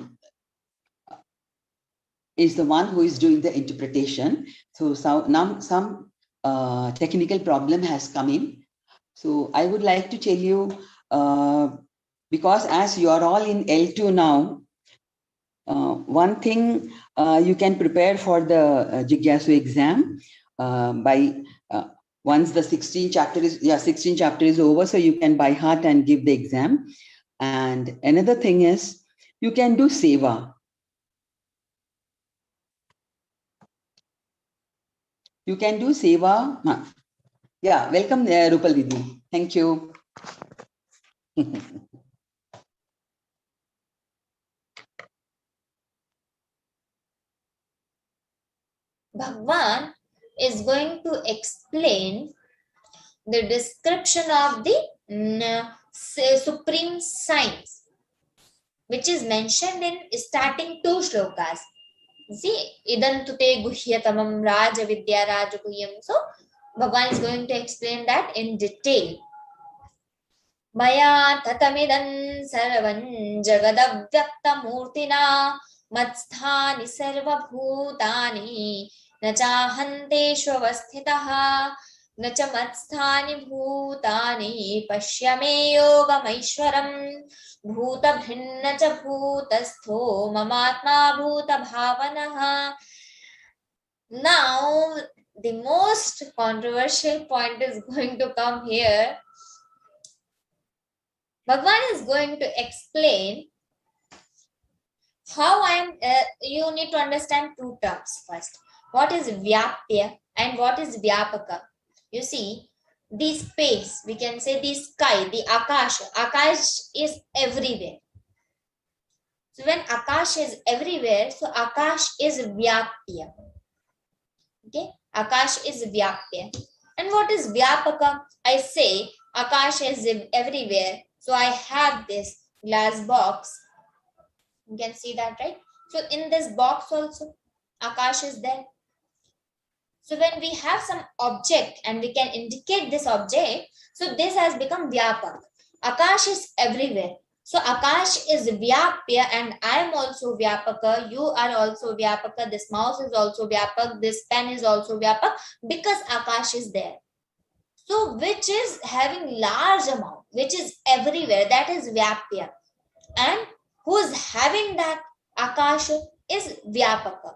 one who is doing the interpretation. So now some technical problem has come in. So I would like to tell you, because as you are all in L2 now, one thing you can prepare for the Jigyasu exam by once the 16th chapter is over, so you can by heart and give the exam. And another thing is you can do seva. You can do seva. Yeah, welcome Rupal Didi. Thank you. Bhagwan is going to explain the description of the supreme science, which is mentioned in starting 2 shlokas. See, idantute guhyatamam raja vidya rajaguhyam. So Bhagwan is going to explain that in detail. Maya tatamidan sarvam jagadavyaktamurtina matsthani sarvabhutani na chahanteshu avasthitaha na cha matsthani bhutani pashyame yogamaishwaram bhuta bhinna cha bhutastho mamatma bhuta bhavanaha. Now the most controversial point is going to come here. Bhagwan is going to explain how you need to understand two terms first. What is Vyapya and what is Vyapaka? You see, the space, we can say the sky, the Akash. Akash is everywhere. So when Akash is everywhere, so Akash is Vyapya. Okay, Akash is Vyapya. And what is Vyapaka? I say Akash is everywhere. So I have this glass box. You can see that, right? So in this box also, Akash is there. So when we have some object and we can indicate this object, so this has become Vyapak. Akash is everywhere. So Akash is Vyapya and I am also Vyapaka. You are also Vyapaka. This mouse is also Vyapak. This pen is also Vyapak because Akash is there. So which is having large amount, which is everywhere, that is Vyapya. And who is having that Akash is Vyapaka.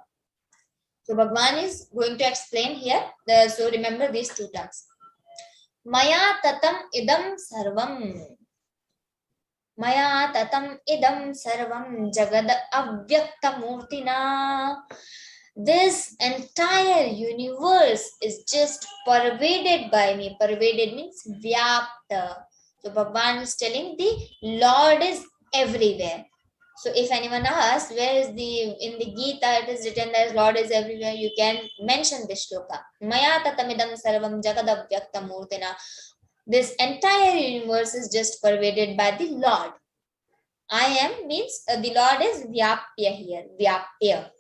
So Bhagwan is going to explain here. So remember these two terms. Maya tatam idam sarvam. Maya tatam idam sarvam jagad avyakta murtina. This entire universe is just pervaded by me. Pervaded means vyapta. So Bhagwan is telling the Lord is everywhere. So if anyone asks where is in the Geeta it is written that Lord is everywhere, you can mention this shloka. Maya tatamidam sarvam jagadavyakta murtina. This entire universe is just pervaded by the Lord. I am means the Lord is Vyapya here. Vyapya.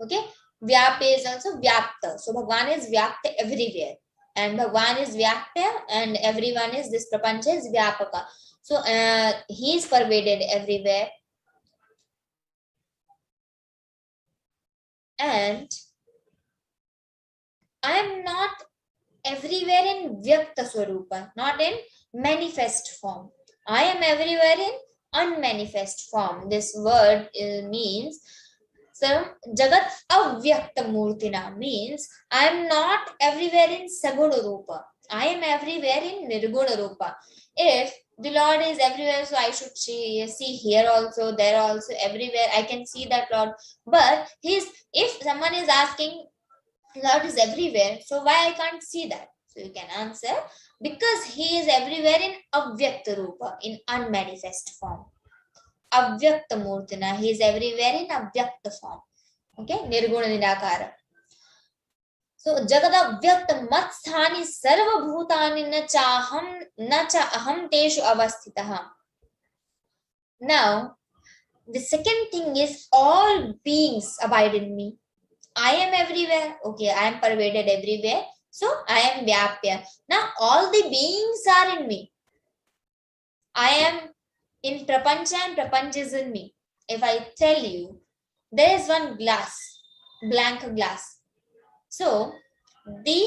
Okay. Vyapya is also Vyapta. So Bhagwan is Vyapta everywhere. And Bhagwan is Vyapya and everyone is, this prapancha is Vyapaka. So he is pervaded everywhere. And I am not everywhere in Vyakta Swarupa, not in manifest form. I am everywhere in unmanifest form. This word means, so Jagat Avyakta Murtina means I am not everywhere in Saguna Rupa. I am everywhere in Nirguna Rupa. If the Lord is everywhere, so I should see here also, there also, everywhere. I can see that Lord. But if someone is asking, Lord is everywhere, so why I can't see that? So you can answer, because he is everywhere in Avyakta Rupa, in unmanifest form. Avyakta Murtina, he is everywhere in Avyakta form. Okay, Nirguna Nirakara. So Jagada Vyakta Matsthani Sarva Bhutani na cha aham teshu avasthitaha. Now, the second thing is all beings abide in me. I am everywhere. Okay, I am pervaded everywhere. So I am Vyapya. Now all the beings are in me. I am in Prapancha and Prapancha is in me. If I tell you, there is one glass, blank glass. So the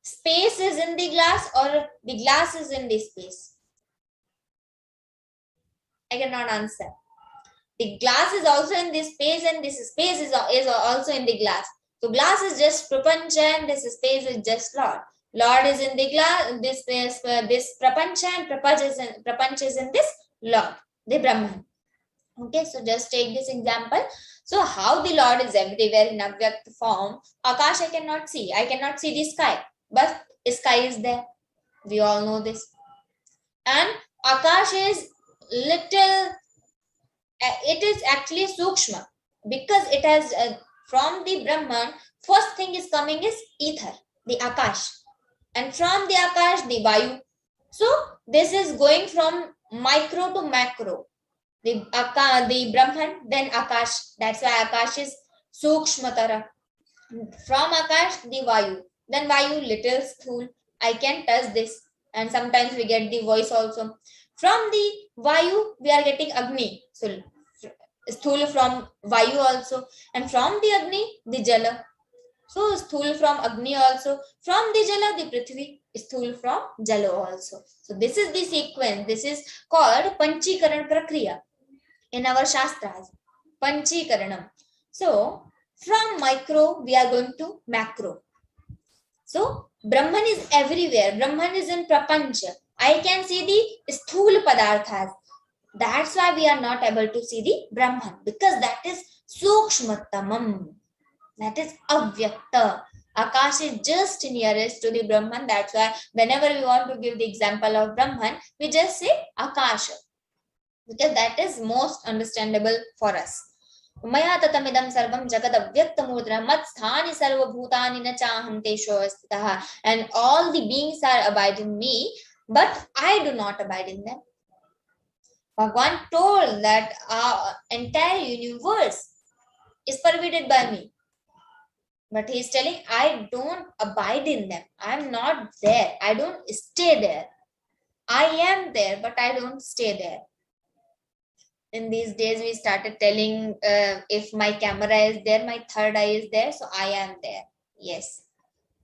space is in the glass or the glass is in the space? I cannot answer. The glass is also in this space and this space is also in the glass. So glass is just Prapancha and this space is just Lord. Lord is in the glass, this Prapancha and Prapancha is in this Lord, the Brahman. Okay, so just take this example. So how the Lord is everywhere in Avyakta form, Akash I cannot see. I cannot see the sky, but sky is there. We all know this. And Akash is little, it is actually Sukshma, because it has from the Brahman, first thing is coming is ether, the Akash. And from the Akash, the Vayu. So this is going from micro to macro. The Brahman, then Akash. That's why Akash is Sukshmatara. From Akash, the Vayu. Then Vayu, little Sthul. I can touch this. And sometimes we get the voice also. From the Vayu, we are getting Agni. So Sthul from Vayu also. And from the Agni, the Jala. So Sthul from Agni also. From the Jala, the Prithvi. Sthul from Jala also. So this is the sequence. This is called Panchikaran Prakriya in our Shastras. Panchikaranam. So from micro, we are going to macro. So Brahman is everywhere. Brahman is in Prapancha. I can see the sthula padarthas. That's why we are not able to see the Brahman, because that is Sukshmattamam. That is Avyakta. Akash is just nearest to the Brahman. That's why whenever we want to give the example of Brahman, we just say Akasha, because that is most understandable for us. Maya tatamidam sarvam jagat avyaktamudra mat sthani sarvabhutani na chaham tesho avastitah. And all the beings are abide in me, but I do not abide in them. Bhagwan told that our entire universe is pervaded by me. But he is telling, I don't abide in them. I am not there. I don't stay there. I am there, but I don't stay there. In these days, we started telling, if my camera is there, my third eye is there, so I am there. Yes.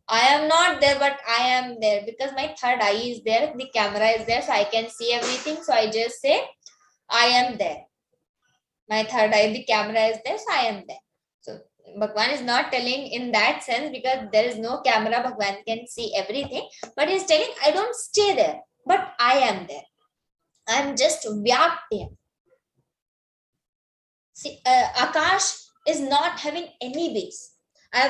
I am not there, but I am there, because my third eye is there, the camera is there, so I can see everything. So I just say, I am there. My third eye, the camera is there, so I am there. So Bhagwan is not telling in that sense, because there is no camera, Bhagwan can see everything. But he is telling, I don't stay there, but I am there. I am just Vyaptya. See, Akash is not having any base.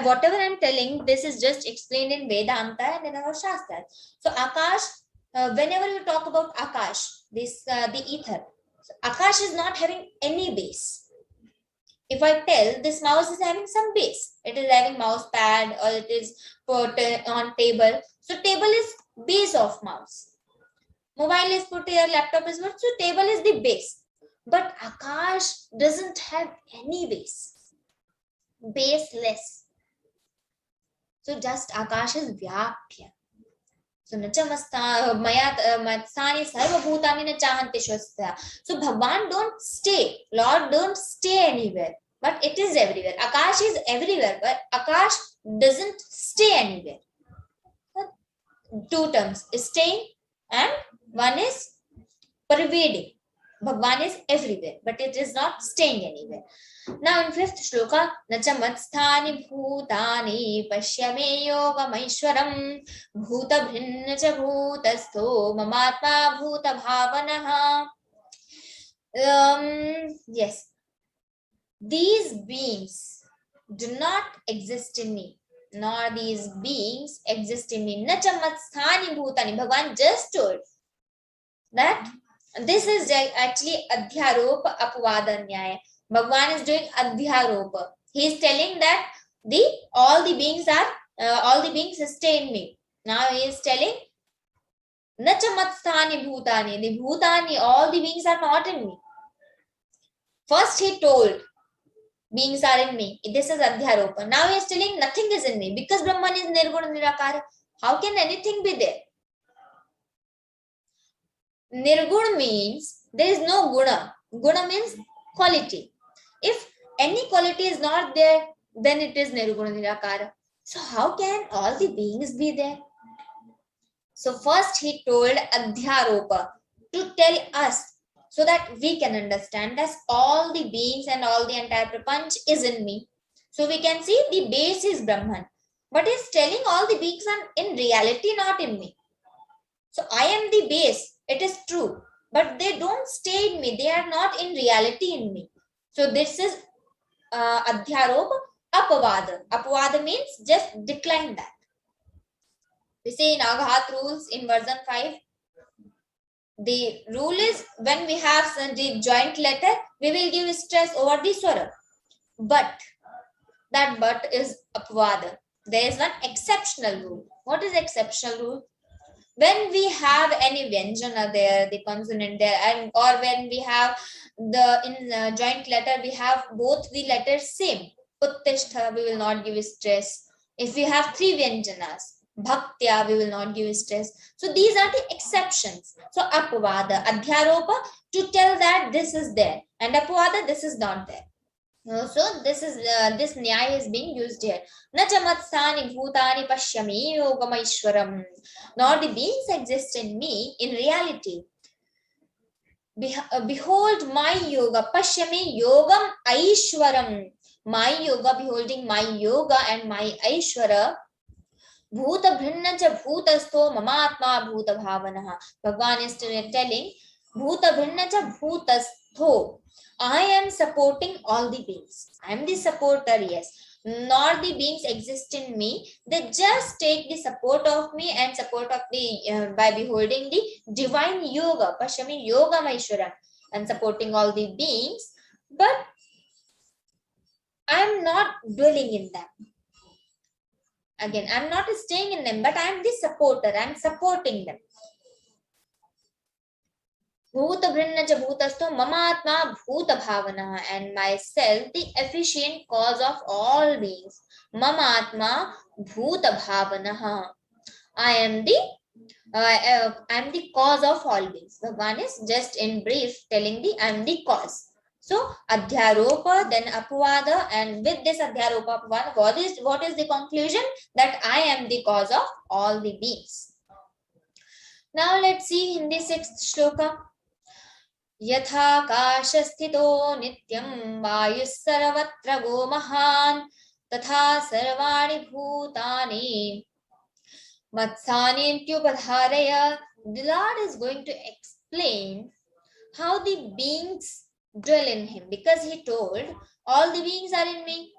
Whatever I am telling, this is just explained in Vedanta and in our Shastras. So Akash, whenever you talk about Akash, this the ether, so Akash is not having any base. If I tell this mouse is having some base, it is having mouse pad or it is put on table. So table is base of mouse. Mobile is put here, laptop is put, so table is the base. But Akash doesn't have any base. Baseless. So just Akash is Vyapya. So nacha matsani sarvabhutani na chahanti shvastha. So Bhagwan don't stay. Lord don't stay anywhere. But it is everywhere. Akash is everywhere, but Akash doesn't stay anywhere. Two terms, staying and one is pervading. Bhagwan is everywhere, but it is not staying anywhere. Now in 5th shloka, nacha matsthani bhutani pashyame yogamaishwaram bhuta bhinna cha bhutastho mamatma bhuta bhavanaha. Yes, these beings do not exist in me, nor these beings exist in me. Nacha matsthani bhutani. Bhagwan just told that this is actually Adhyaropa Apavada Nyaya. Bhagwan is doing Adhyaropa. He is telling that all the beings stay in me. Now he is telling Nacha matsthani bhutani. The bhutani, all the beings are not in me. First he told beings are in me. This is Adhyaropa. Now he is telling nothing is in me, because Brahman is Nirguna Nirakara. How can anything be there? Nirguna means there is no guna. Guna means quality. If any quality is not there, then it is Nirguna Nirakara. So how can all the beings be there? So first he told Adhyaropa to tell us, so that we can understand that all the beings and all the entire prapanch is in me. So we can see the base is Brahman. But he's telling all the beings are in reality not in me. So I am the base. It is true, but they don't stay in me. They are not in reality in me. So this is Adhyaropa Apavada. Apavada means just decline that. We say in Aghat rules in version 5, the rule is when we have the joint letter, we will give stress over the swara. But that but is Apavada. There is one exceptional rule. What is exceptional rule? When we have any vyanjana there, the consonant there, and or when we have in joint letter, we have both the letters same. Uttishtha, we will not give stress. If we have 3 vyanjanas, bhaktya, we will not give stress. So these are the exceptions. So apavada, adhyaropa, to tell that this is there, and apavada, this is not there. So this is this nyaya is being used here. Nacha matsthani bhutani pashyami yogamaishwaram. Nor the beings exist in me in reality. Behold my yoga. Pashyami yogam aishwaram. My yoga, beholding my yoga and my aishwara. Bhuta bhinna cha bhutastho mamatma bhuta bhavanah. Bhagwan is telling, Bhuta bhinna cha bhutastho. I am supporting all the beings. I am the supporter, yes. Not the beings exist in me. They just take the support of me and support of the by beholding the divine yoga, Pashyami yoga Maishwaram, and supporting all the beings. But I am not dwelling in them. Again, I am not staying in them, but I am the supporter. I am supporting them. Bhuta brinna cha bhutasto mamatma bhuta bhavana, and myself the efficient cause of all beings. Mamatma bhuta bhavana. I am the cause of all beings. Bhagavan is just in brief telling I am the cause. So adhyaropa, then apavada, and with this adhyaropa apavada, what is the conclusion? That I am the cause of all the beings. Now let's see in the 6th shloka. Yatha kasha sthito nityam vayus sarvatra go mahan tatha sarvani bhutani matsani tyupadharaya. The Lord is going to explain how the beings dwell in him, because he told all the beings are in me.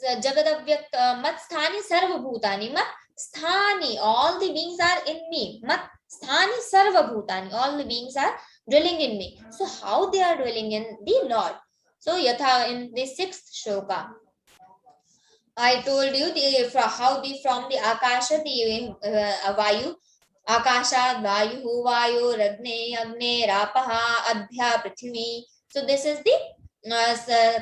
Jagadavyak mat sthani sarva bhutani. Mat sthani, all the beings are in me. Mat sthani sarva bhutani, all the beings are dwelling in me. So how they are dwelling in the Lord? So yatha, in the 6th shloka, I told you from the akasha, the vayu, akasha, vayu, vayu, ragne, agne, rapaha, adhya, prithvi. So this is the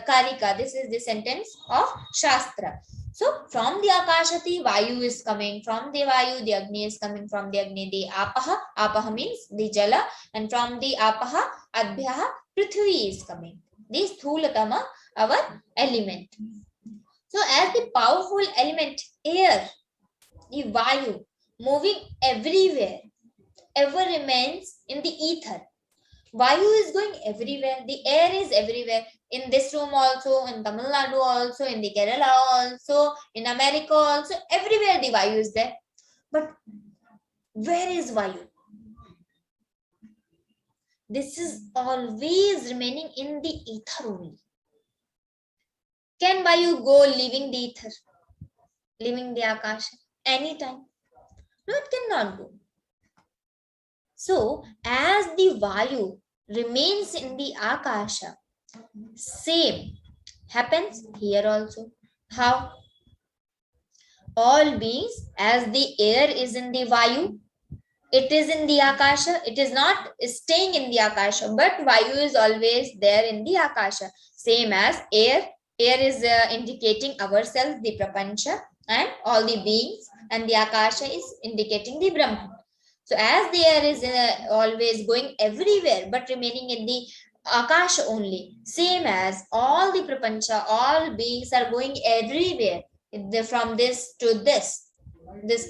karika, this is the sentence of Shastra. So from the akasha, the vayu is coming, from the vayu, the agni is coming, from the agni, the apaha means the jala, and from the apaha, adhya, prithvi is coming. This thulatama, our element. So as the powerful element air, the vayu, moving everywhere, ever remains in the ether. Vayu is going everywhere, the air is everywhere, in this room also, in Tamil Nadu also, in the Kerala also, in America also, everywhere the vayu is there. But where is vayu? This is always remaining in the ether only. Can vayu go leaving the ether, leaving the akasha anytime? No, it cannot go. So as the vayu remains in the akasha, same happens here also. How? All beings, as the air is in the vayu, it is in the akasha, it is not staying in the akasha, but vayu is always there in the akasha. Same as air is indicating ourselves, the prapancha, and all the beings, and the akasha is indicating the Brahman. So as the air is always going everywhere, but remaining in the akasha only, same as all the prapancha, all beings are going everywhere, from this to this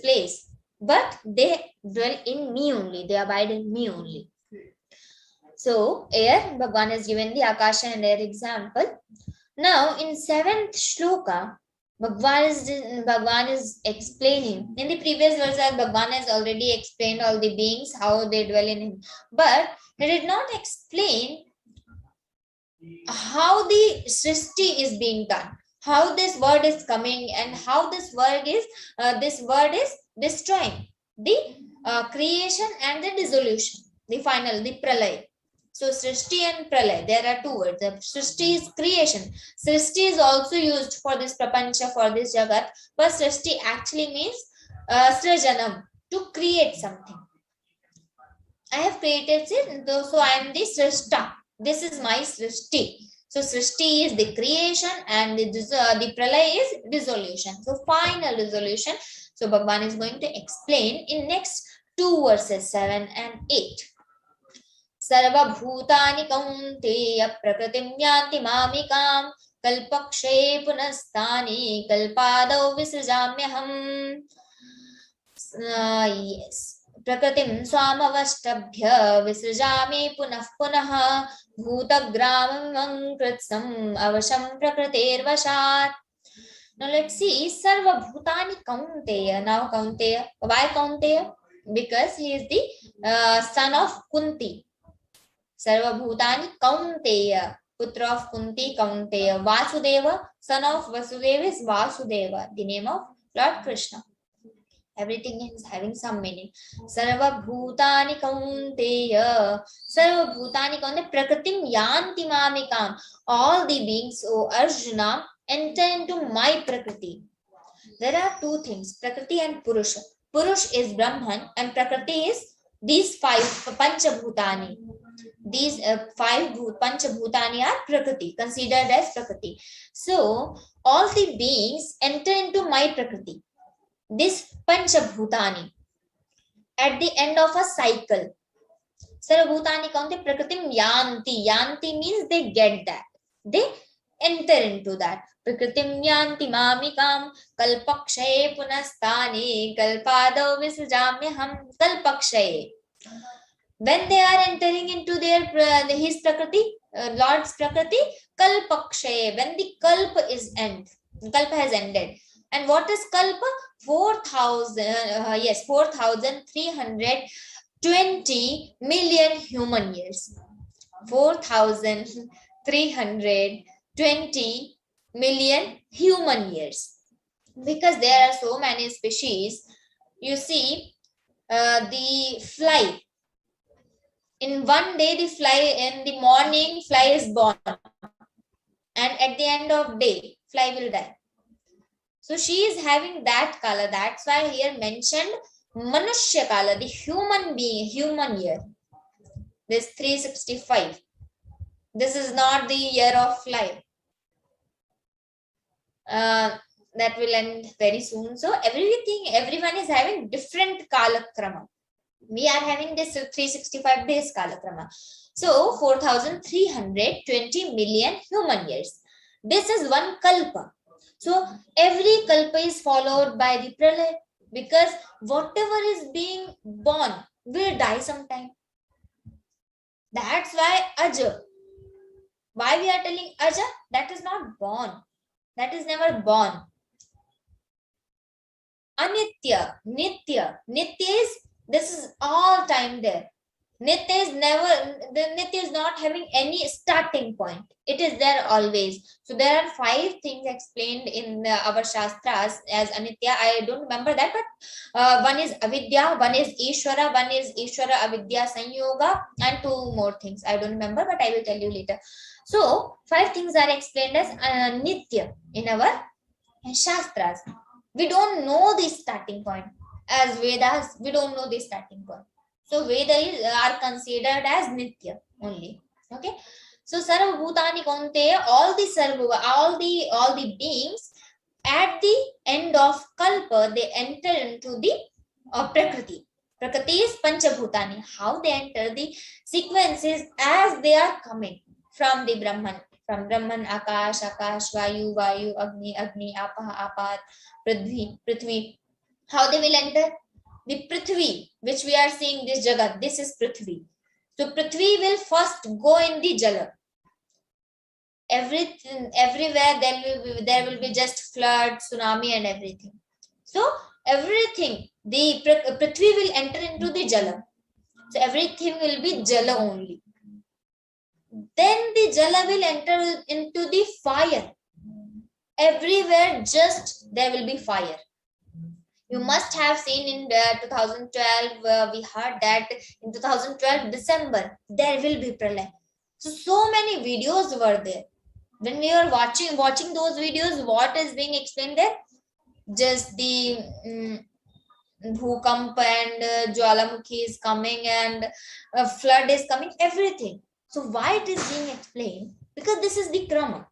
place, but they dwell in me only, they abide in me only. So air, Bhagavan has given the akasha and air example. Now in 7th shloka, Bhagavan is explaining. In the previous verse, Bhagavan has already explained all the beings, how they dwell in him. But he did not explain how the Srishti is being done, how this word is coming, and how this word is destroying the creation and the dissolution, the final, the pralay. So Srishti and Pralay, there are two words. Srishti is creation. Srishti is also used for this prapancha, for this jagat, but Srishti actually means srajanam, to create something. I have created it, so I am the Srishta. This is my Srishti. So Srishti is the creation and the Pralay is dissolution. So final dissolution. So Bhagavan is going to explain in next two verses, 7 and 8. सर्वभूतानि कौन्तेय प्रकृतिं यान्ति मामिकां कल्पक्षये पुनस्तानि कल्पादौ विसृजाम्यहम्. Yes. प्रकृतिं स्वामवष्टभ्य विसृजामि पुनः पुनः भूतग्रामं कृत्स्नम् अवशं प्रकृतेर्वशात्. Now let's see Sarva Bhutani Kaunteya. Now Kaunteya, why Kaunteya? Because he is the son of Kunti. Sarva Bhutani Kaunteya, putra of Kunti Kaunteya. Vasudeva, son of Vasudeva is Vasudeva, the name of Lord Krishna. Everything is having some meaning. Sarva Bhutani Kaunteya. Sarva Bhutani Kaunteya. Prakritim Yanti Mamikam. All the beings, O Arjuna, enter into my Prakriti. There are two things, Prakriti and Purusha. Purush is Brahman and Prakriti is these five Panchabhutani. These five Panchabhutani are Prakriti, considered as Prakriti. So, all the beings enter into my Prakriti. This Panchabhutani at the end of a cycle. Sarvabhutani kaunte Prakritim Yanti. Yanti means they get that. They enter into that. Prakritim Yanti Mamikam Kalpakshaye Punastani Kalpadav Visrajamyaham Kalpakshaye. When they are entering into their his Prakriti, Lord's Prakriti, Kalpakshaye, when the Kalpa is end, Kalpa has ended. And what is Kalpa? 4,320 million human years. 4,320 million human years. Because there are so many species. You see, the fly. In one day, the fly, in the morning, fly is born. And at the end of day, fly will die. So she is having that kala. That's why here mentioned Manushya kala, the human being, human year. This 365. This is not the year of fly. That will end very soon. So everyone is having different kala krama. We are having this 365 days kala krama. So 4,320 million human years. This is one kalpa. So every kalpa is followed by the pralay, because whatever is being born will die sometime. That's why Aja. Why we are telling Aja? That is not born. That is never born. Anitya, Nitya. Nitya is, this is all time there. Nitya is never, the Nitya is not having any starting point. It is there always. So there are 5 things explained in our Shastras as Anitya. I don't remember that, but one is Avidya, one is Ishvara, one is Ishvara Avidya Sanyoga, and 2 more things. I don't remember, but I will tell you later. So 5 things are explained as Nitya in our Shastras. We don't know the starting point. As Vedas, we don't know the starting point. So Vedas are considered as Nitya only. Okay. So Sarva Bhutani Kaunteya, all the beings at the end of Kalpa, they enter into the Prakriti. Prakriti is Panchabhutani. How they enter the sequences as they are coming from the Brahman. From Brahman, Akash, Akash, Vayu, Vayu, Agni, Agni, Apaha, Apat, Prithvi, Prithvi. How they will enter? The Prithvi, which we are seeing this Jagat, this is Prithvi. So Prithvi will first go in the Jala. Everywhere there will be just flood, tsunami and everything. So everything, the Prithvi will enter into the Jala. So everything will be Jala only. Then the Jala will enter into the fire. Everywhere just there will be fire. You must have seen in 2012, we heard that in 2012 December, there will be pralay. So many videos were there. When we were watching those videos, what is being explained there? Just the Bhukamp and Jwalamukhi is coming and flood is coming, everything. So why it is being explained? Because this is the Krama.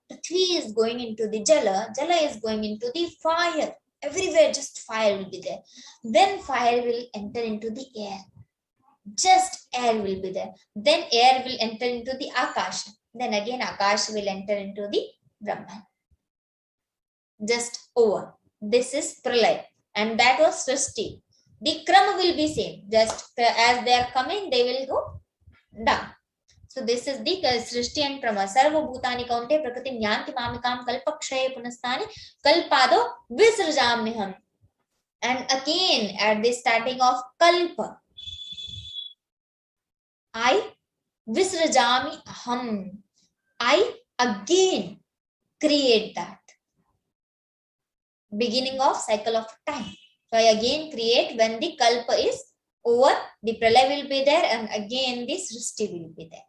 Prithvi is going into the Jala, Jala is going into the fire. Everywhere just fire will be there. Then fire will enter into the air. Just air will be there. Then air will enter into the Akash. Then again Akash will enter into the Brahman. Just over. This is Pralay. And that was Srishti. The Krama will be same. Just as they are coming, they will go down. So this is the Srishti and Prama. Sarva Bhutani Kaunte Prakritim Yanti Mamikam Kalpakshaye Punastani Kalpado Visrajamniham. And again at the starting of Kalpa, I Visrajami Aham. I again create that. Beginning of cycle of time. So I again create when the Kalpa is over, the Pralay will be there, and again the Srishti will be there.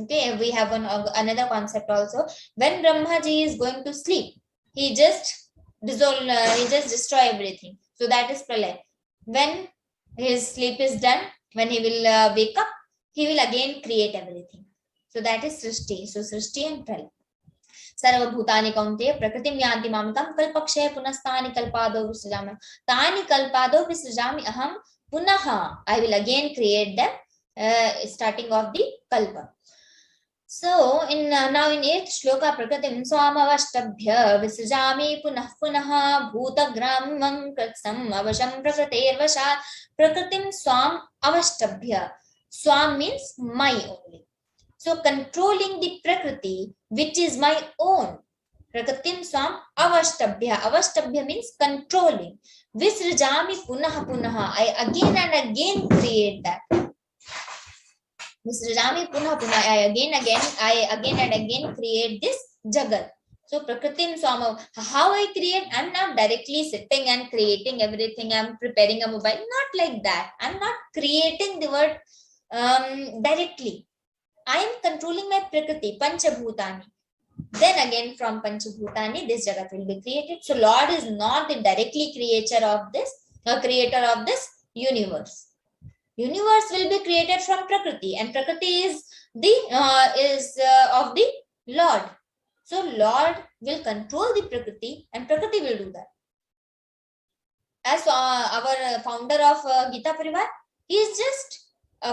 Okay, we have another concept also. When Brahmaji is going to sleep, he just destroy everything. So that is Pralay. When his sleep is done, when he will wake up, he will again create everything. So that is Srishti. So Srishti and Pralay. Sarva Bhutani Kaunte Prakritim Yanti Mamikam Kalpakshaye Punastani Kalpado Visrajami. Tani Kalpado Visrajami Aham Punaha. I will again create them starting of the Kalpa. So now in 8th shloka, Prakritim Swamavashtabhya Visrajami Punah Punaha Bhutagramam Kratsam Avasham Prakritervashat. Prakritim Swam Avashtabhya. Swam means my only. So controlling the Prakriti, which is my own. Prakritim Swam Avashtabhya. Avashtabhya means controlling. Visrajami Punaha Punaha. I again and again create that. Visrajami Punaha Punaha. I again and again create this Jagat. So Prakritim Swam. How I create? I'm not directly sitting and creating everything. I'm preparing a mobile. Not like that. I'm not creating the word directly. I am controlling my Prakriti, Panchabhutani. Then again from Panchabhutani, this Jagat will be created. So Lord is not the directly creator of this universe. Universe will be created from Prakriti, and Prakriti is of the Lord. So Lord will control the Prakriti, and Prakriti will do that. As our founder of Geeta Parivar, he is just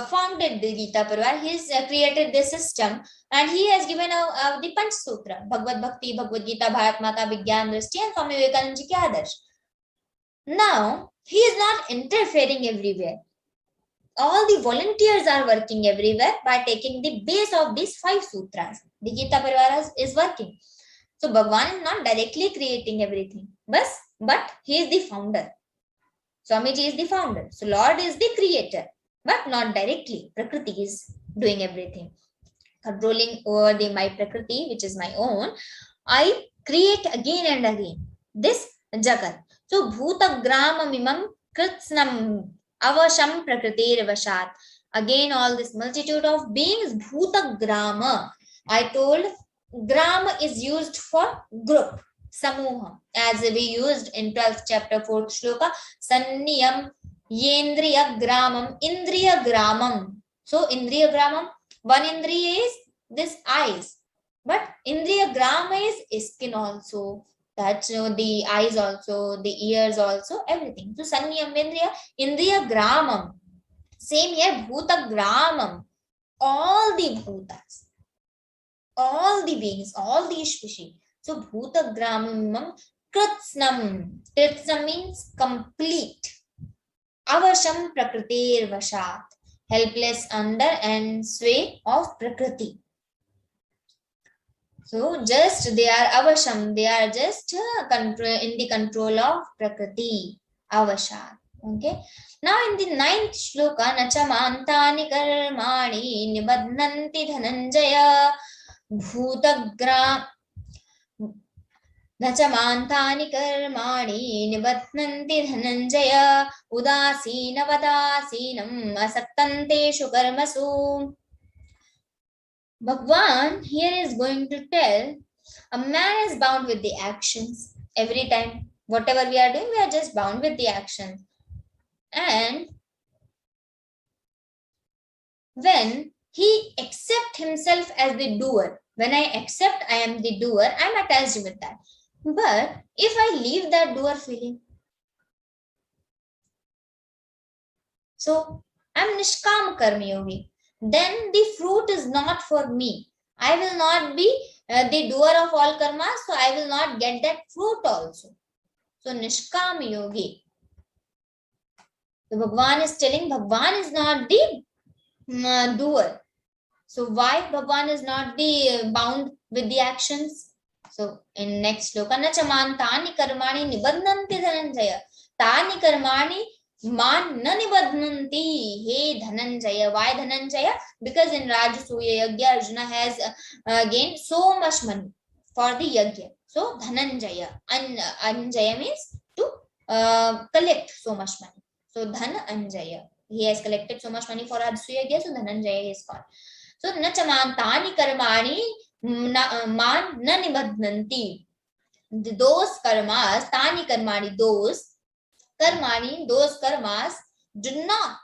founded the Geeta Parivar. He has created this system, and he has given the Panch Sutra, Bhagavad Bhakti, Bhagavad Gita, Bharat Mata, Vigyan Drishti, and Swami Vivekananda Ji ki Adarsh. Now, he is not interfering everywhere. All the volunteers are working everywhere by taking the base of these 5 sutras. The Geeta Parivar is working. So, Bhagwan is not directly creating everything, but he is the founder. Swamiji is the founder. So, Lord is the creator, but not directly. Prakriti is doing everything. Controlling over my Prakriti, which is my own, I create again and again this Jagat. So, Bhuta Grama Mimam Kritsnam Avasham Prakritir Vashat. Again, all this multitude of beings, Bhuta Grama. I told Grama is used for group, Samuha, as we used in 12th chapter, 4th shloka, Sanniyam Yendriya Gramam, Indriya Gramam. So, Indriya Gramam, one Indriya is this eyes, but Indriya Grama is skin also, touch, the eyes also, the ears also, everything. So, Sanniyam Yendriya, Indriya Gramam. Same here, Bhuta Gramam. All the Bhutas, all the beings, all the species. So, Bhuta Gramam Kritsnam. Kritsnam means complete. Avasham Prakritir Vashat. Helpless under and sway of Prakriti. So, just they are Avasham. They are just in the control of Prakriti. Avashat. Okay. Now, in the 9th shloka, Nachamantani Karmani Nibadnanti Dhananjaya Bhutagram. Nachamantani Karmani Nibatnanti Dhananjaya Udasina Vadasinam Asaktanteshu Karmasu. Bhagwan here is going to tell a man is bound with the actions. Every time, whatever we are doing, we are just bound with the actions. And when he accepts himself as the doer, when I accept I am the doer, I am attached with that. But if I leave that doer feeling, so I am Nishkam Karma Yogi, then the fruit is not for me. I will not be the doer of all karma, so I will not get that fruit also. So Nishkam Yogi. So Bhagwan is telling Bhagwan is not the doer. So why Bhagwan is not the bound with the actions? So in next shloka, na chaman tani karmani nibadhanti dhananjaya. Tani karmani man na nibadhanti. Hey Dhananjaya. Why Dhananjaya? Because in Rajasuya Yagya, Arjuna has gained so much money for the Yagya. So Dhananjaya. Anjaya means to collect so much money. So Dhananjaya. He has collected so much money for Rajasuya Yagya, so Dhananjaya is called. So na chaman tani karmani man na nibadhanti. Those karmas, tani karmani, those karmas do not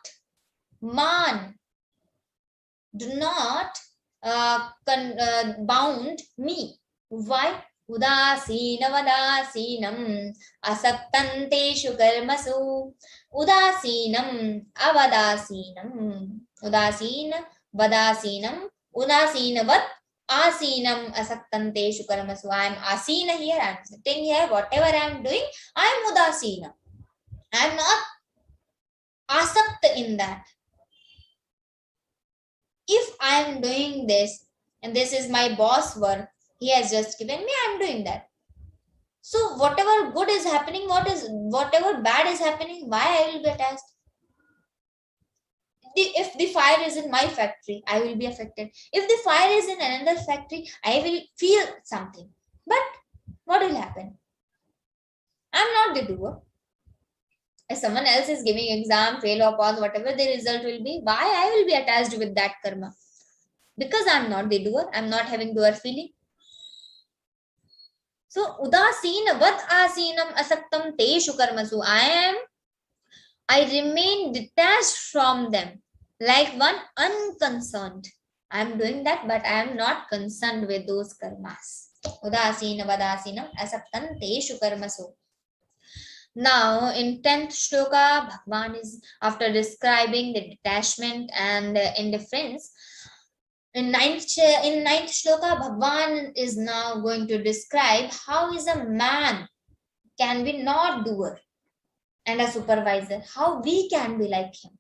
bound me. Why? Udasina vadasinam asaktanteshu karmasu. Udasinam avadasinam. Udasina vadasinam. Udasinavat asinam asaktanteshu karmasu. I am asina here, I am sitting here, whatever I am doing, I am udasina. I am not asakta in that. If I am doing this, and this is my boss work, he has just given me, I am doing that. So whatever good is happening, whatever bad is happening, why I will be attached? If the fire is in my factory, I will be affected. If the fire is in another factory, I will feel something. But what will happen? I am not the doer. If someone else is giving exam, fail or pass, whatever the result will be, why I will be attached with that karma? Because I am not the doer, I am not having doer feeling. So udasina vad asinam asaktam teshu karmasu. I remain detached from them, like one unconcerned. I am doing that, but I am not concerned with those karmas. Udasina vadasinam asaktam teshu karmasu. Now, in 10th shloka, Bhagwan is, after describing the detachment and indifference, in 9th shloka, Bhagwan is now going to describe how is a man can be not doer and a supervisor, how we can be like him.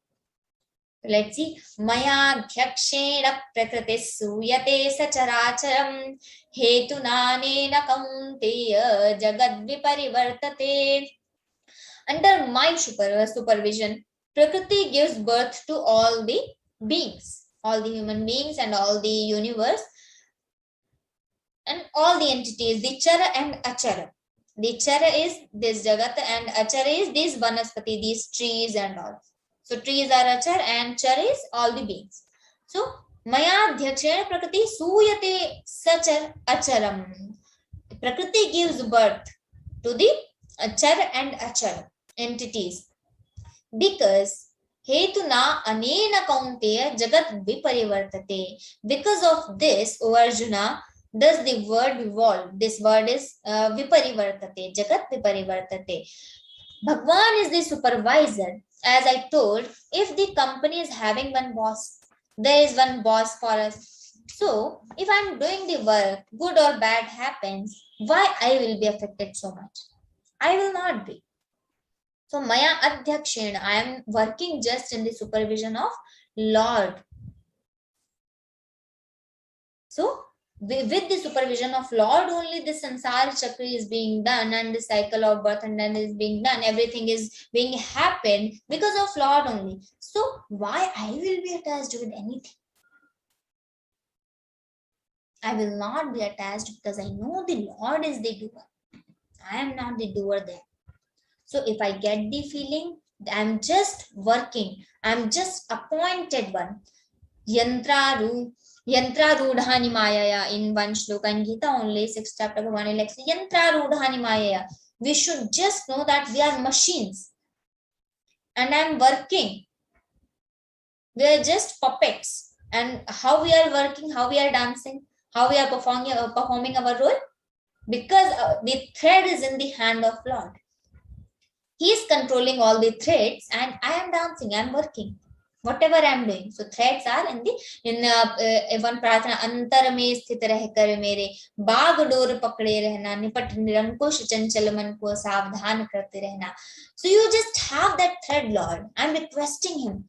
Let's see. Maya dhyakshena prakritis suyate sacharacharam hetunanena kaunteya jagad viparivartate. Under my supervision, Prakriti gives birth to all the beings, all the human beings and all the universe and all the entities, the Chara and Achara. The Chara is this Jagat and Achara is this Vanaspati, these trees and all. So trees are Achar and Chara is all the beings. So Maya Dhyakshena Prakriti Suyate Sachar Acharam. Prakriti gives birth to the Achar and Achara entities, because hetuna anena kaunteya jagat viparivartate. Because of this, O Arjuna, does the word evolve. This word is viparivartate, jagat viparivartate. Bhagwan is the supervisor. As I told, if the company is having one boss, there is one boss for us. So if I am doing the work, good or bad happens, why I will be affected so much? I will not be. So Maya Adhyakshena, I am working just in the supervision of Lord. So with the supervision of Lord only the Sansara Chakra is being done and the cycle of birth and death is being done. Everything is being happened because of Lord only. So why I will be attached with anything? I will not be attached because I know the Lord is the doer. I am not the doer there. So if I get the feeling, I'm just working, I'm just appointed one. Yantra rudhani mayaya, in one shloka in Geeta only, 6th chapter, Bhagavan elects Yantra rudhani mayaya. We should just know that we are machines and I'm working. We are just puppets. And how we are working, how we are dancing, how we are performing our role? Because the thread is in the hand of Lord. He is controlling all the threads and I am dancing, I am working, whatever I am doing. So threads are in one prarthana, antar mein sthit reh kar mere baag dor pakde rehna, nipat nirankush chanchal man ko savdhan karte rehna. So you just have that thread, Lord. I am requesting him.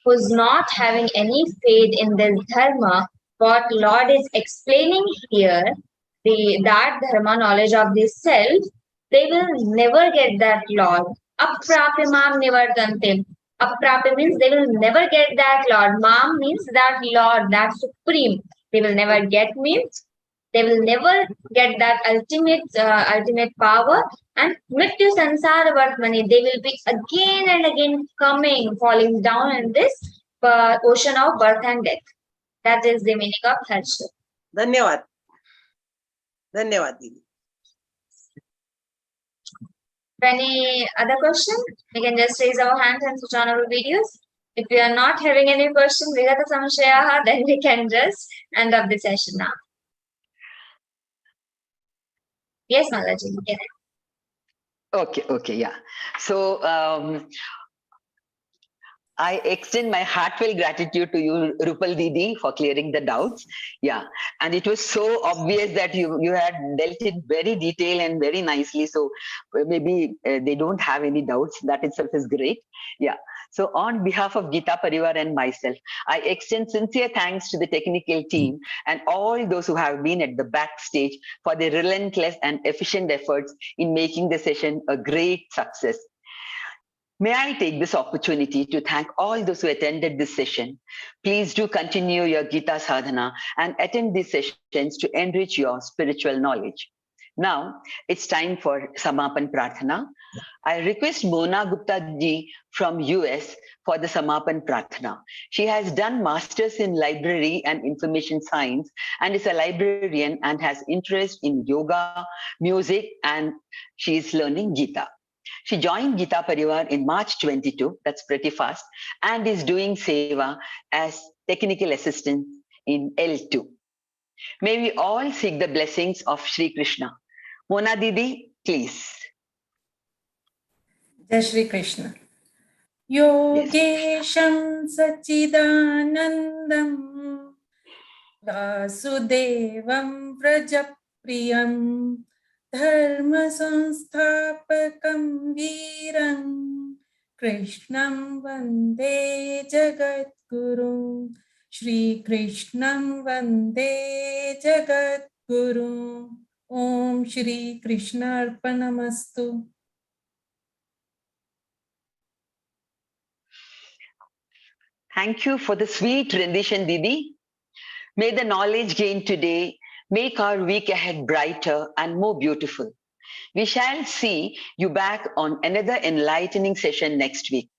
who's not having any faith in this dharma, what Lord is explaining here, that dharma knowledge of the self, they will never get that Lord. Aprapya mam nivartante. Aprapya means they will never get that Lord. Mam means that Lord, that supreme. They will never get me. They will never get that ultimate power. And mrityu sansara vartmani, they will be again and again coming, falling down in this ocean of birth and death. That is the meaning of harsha. Dhanyavad. Dhanyavad, Didi. Any other question? We can just raise our hands and switch on our videos. If we are not having any question, Vigata Samshayaha, then we can just end up the session now. Yes, Malaji, you can. Okay, yeah. So I extend my heartfelt gratitude to you, Rupal Didi, for clearing the doubts. Yeah, and it was so obvious that you had dealt it very detailed and very nicely. So maybe they don't have any doubts. That itself is great. Yeah. So on behalf of Geeta Parivar and myself, I extend sincere thanks to the technical team and all those who have been at the backstage for their relentless and efficient efforts in making the session a great success. May I take this opportunity to thank all those who attended this session. Please do continue your Gita sadhana and attend these sessions to enrich your spiritual knowledge. Now, it's time for Samapan Prarthana. I request Mona Gupta ji from US for the Samapan Prarthana. She has done Masters in Library and Information Science and is a librarian and has interest in yoga, music, and she is learning Gita. She joined Geeta Parivar in March 22, that's pretty fast, and is doing Seva as technical assistant in L2. May we all seek the blessings of Shri Krishna. Mona Didi, please. Jai Shri Krishna. Yogesham Sachidanandam Vasudevam Prajapriyam Dharma Sanstapakam Viram Krishnam Vande Jagat Guru Shri Krishnam Vande Jagat Guru Om Shri Krishna Arpanamastu. Thank you for the sweet rendition, Didi. May the knowledge gained today make our week ahead brighter and more beautiful. We shall see you back on another enlightening session next week.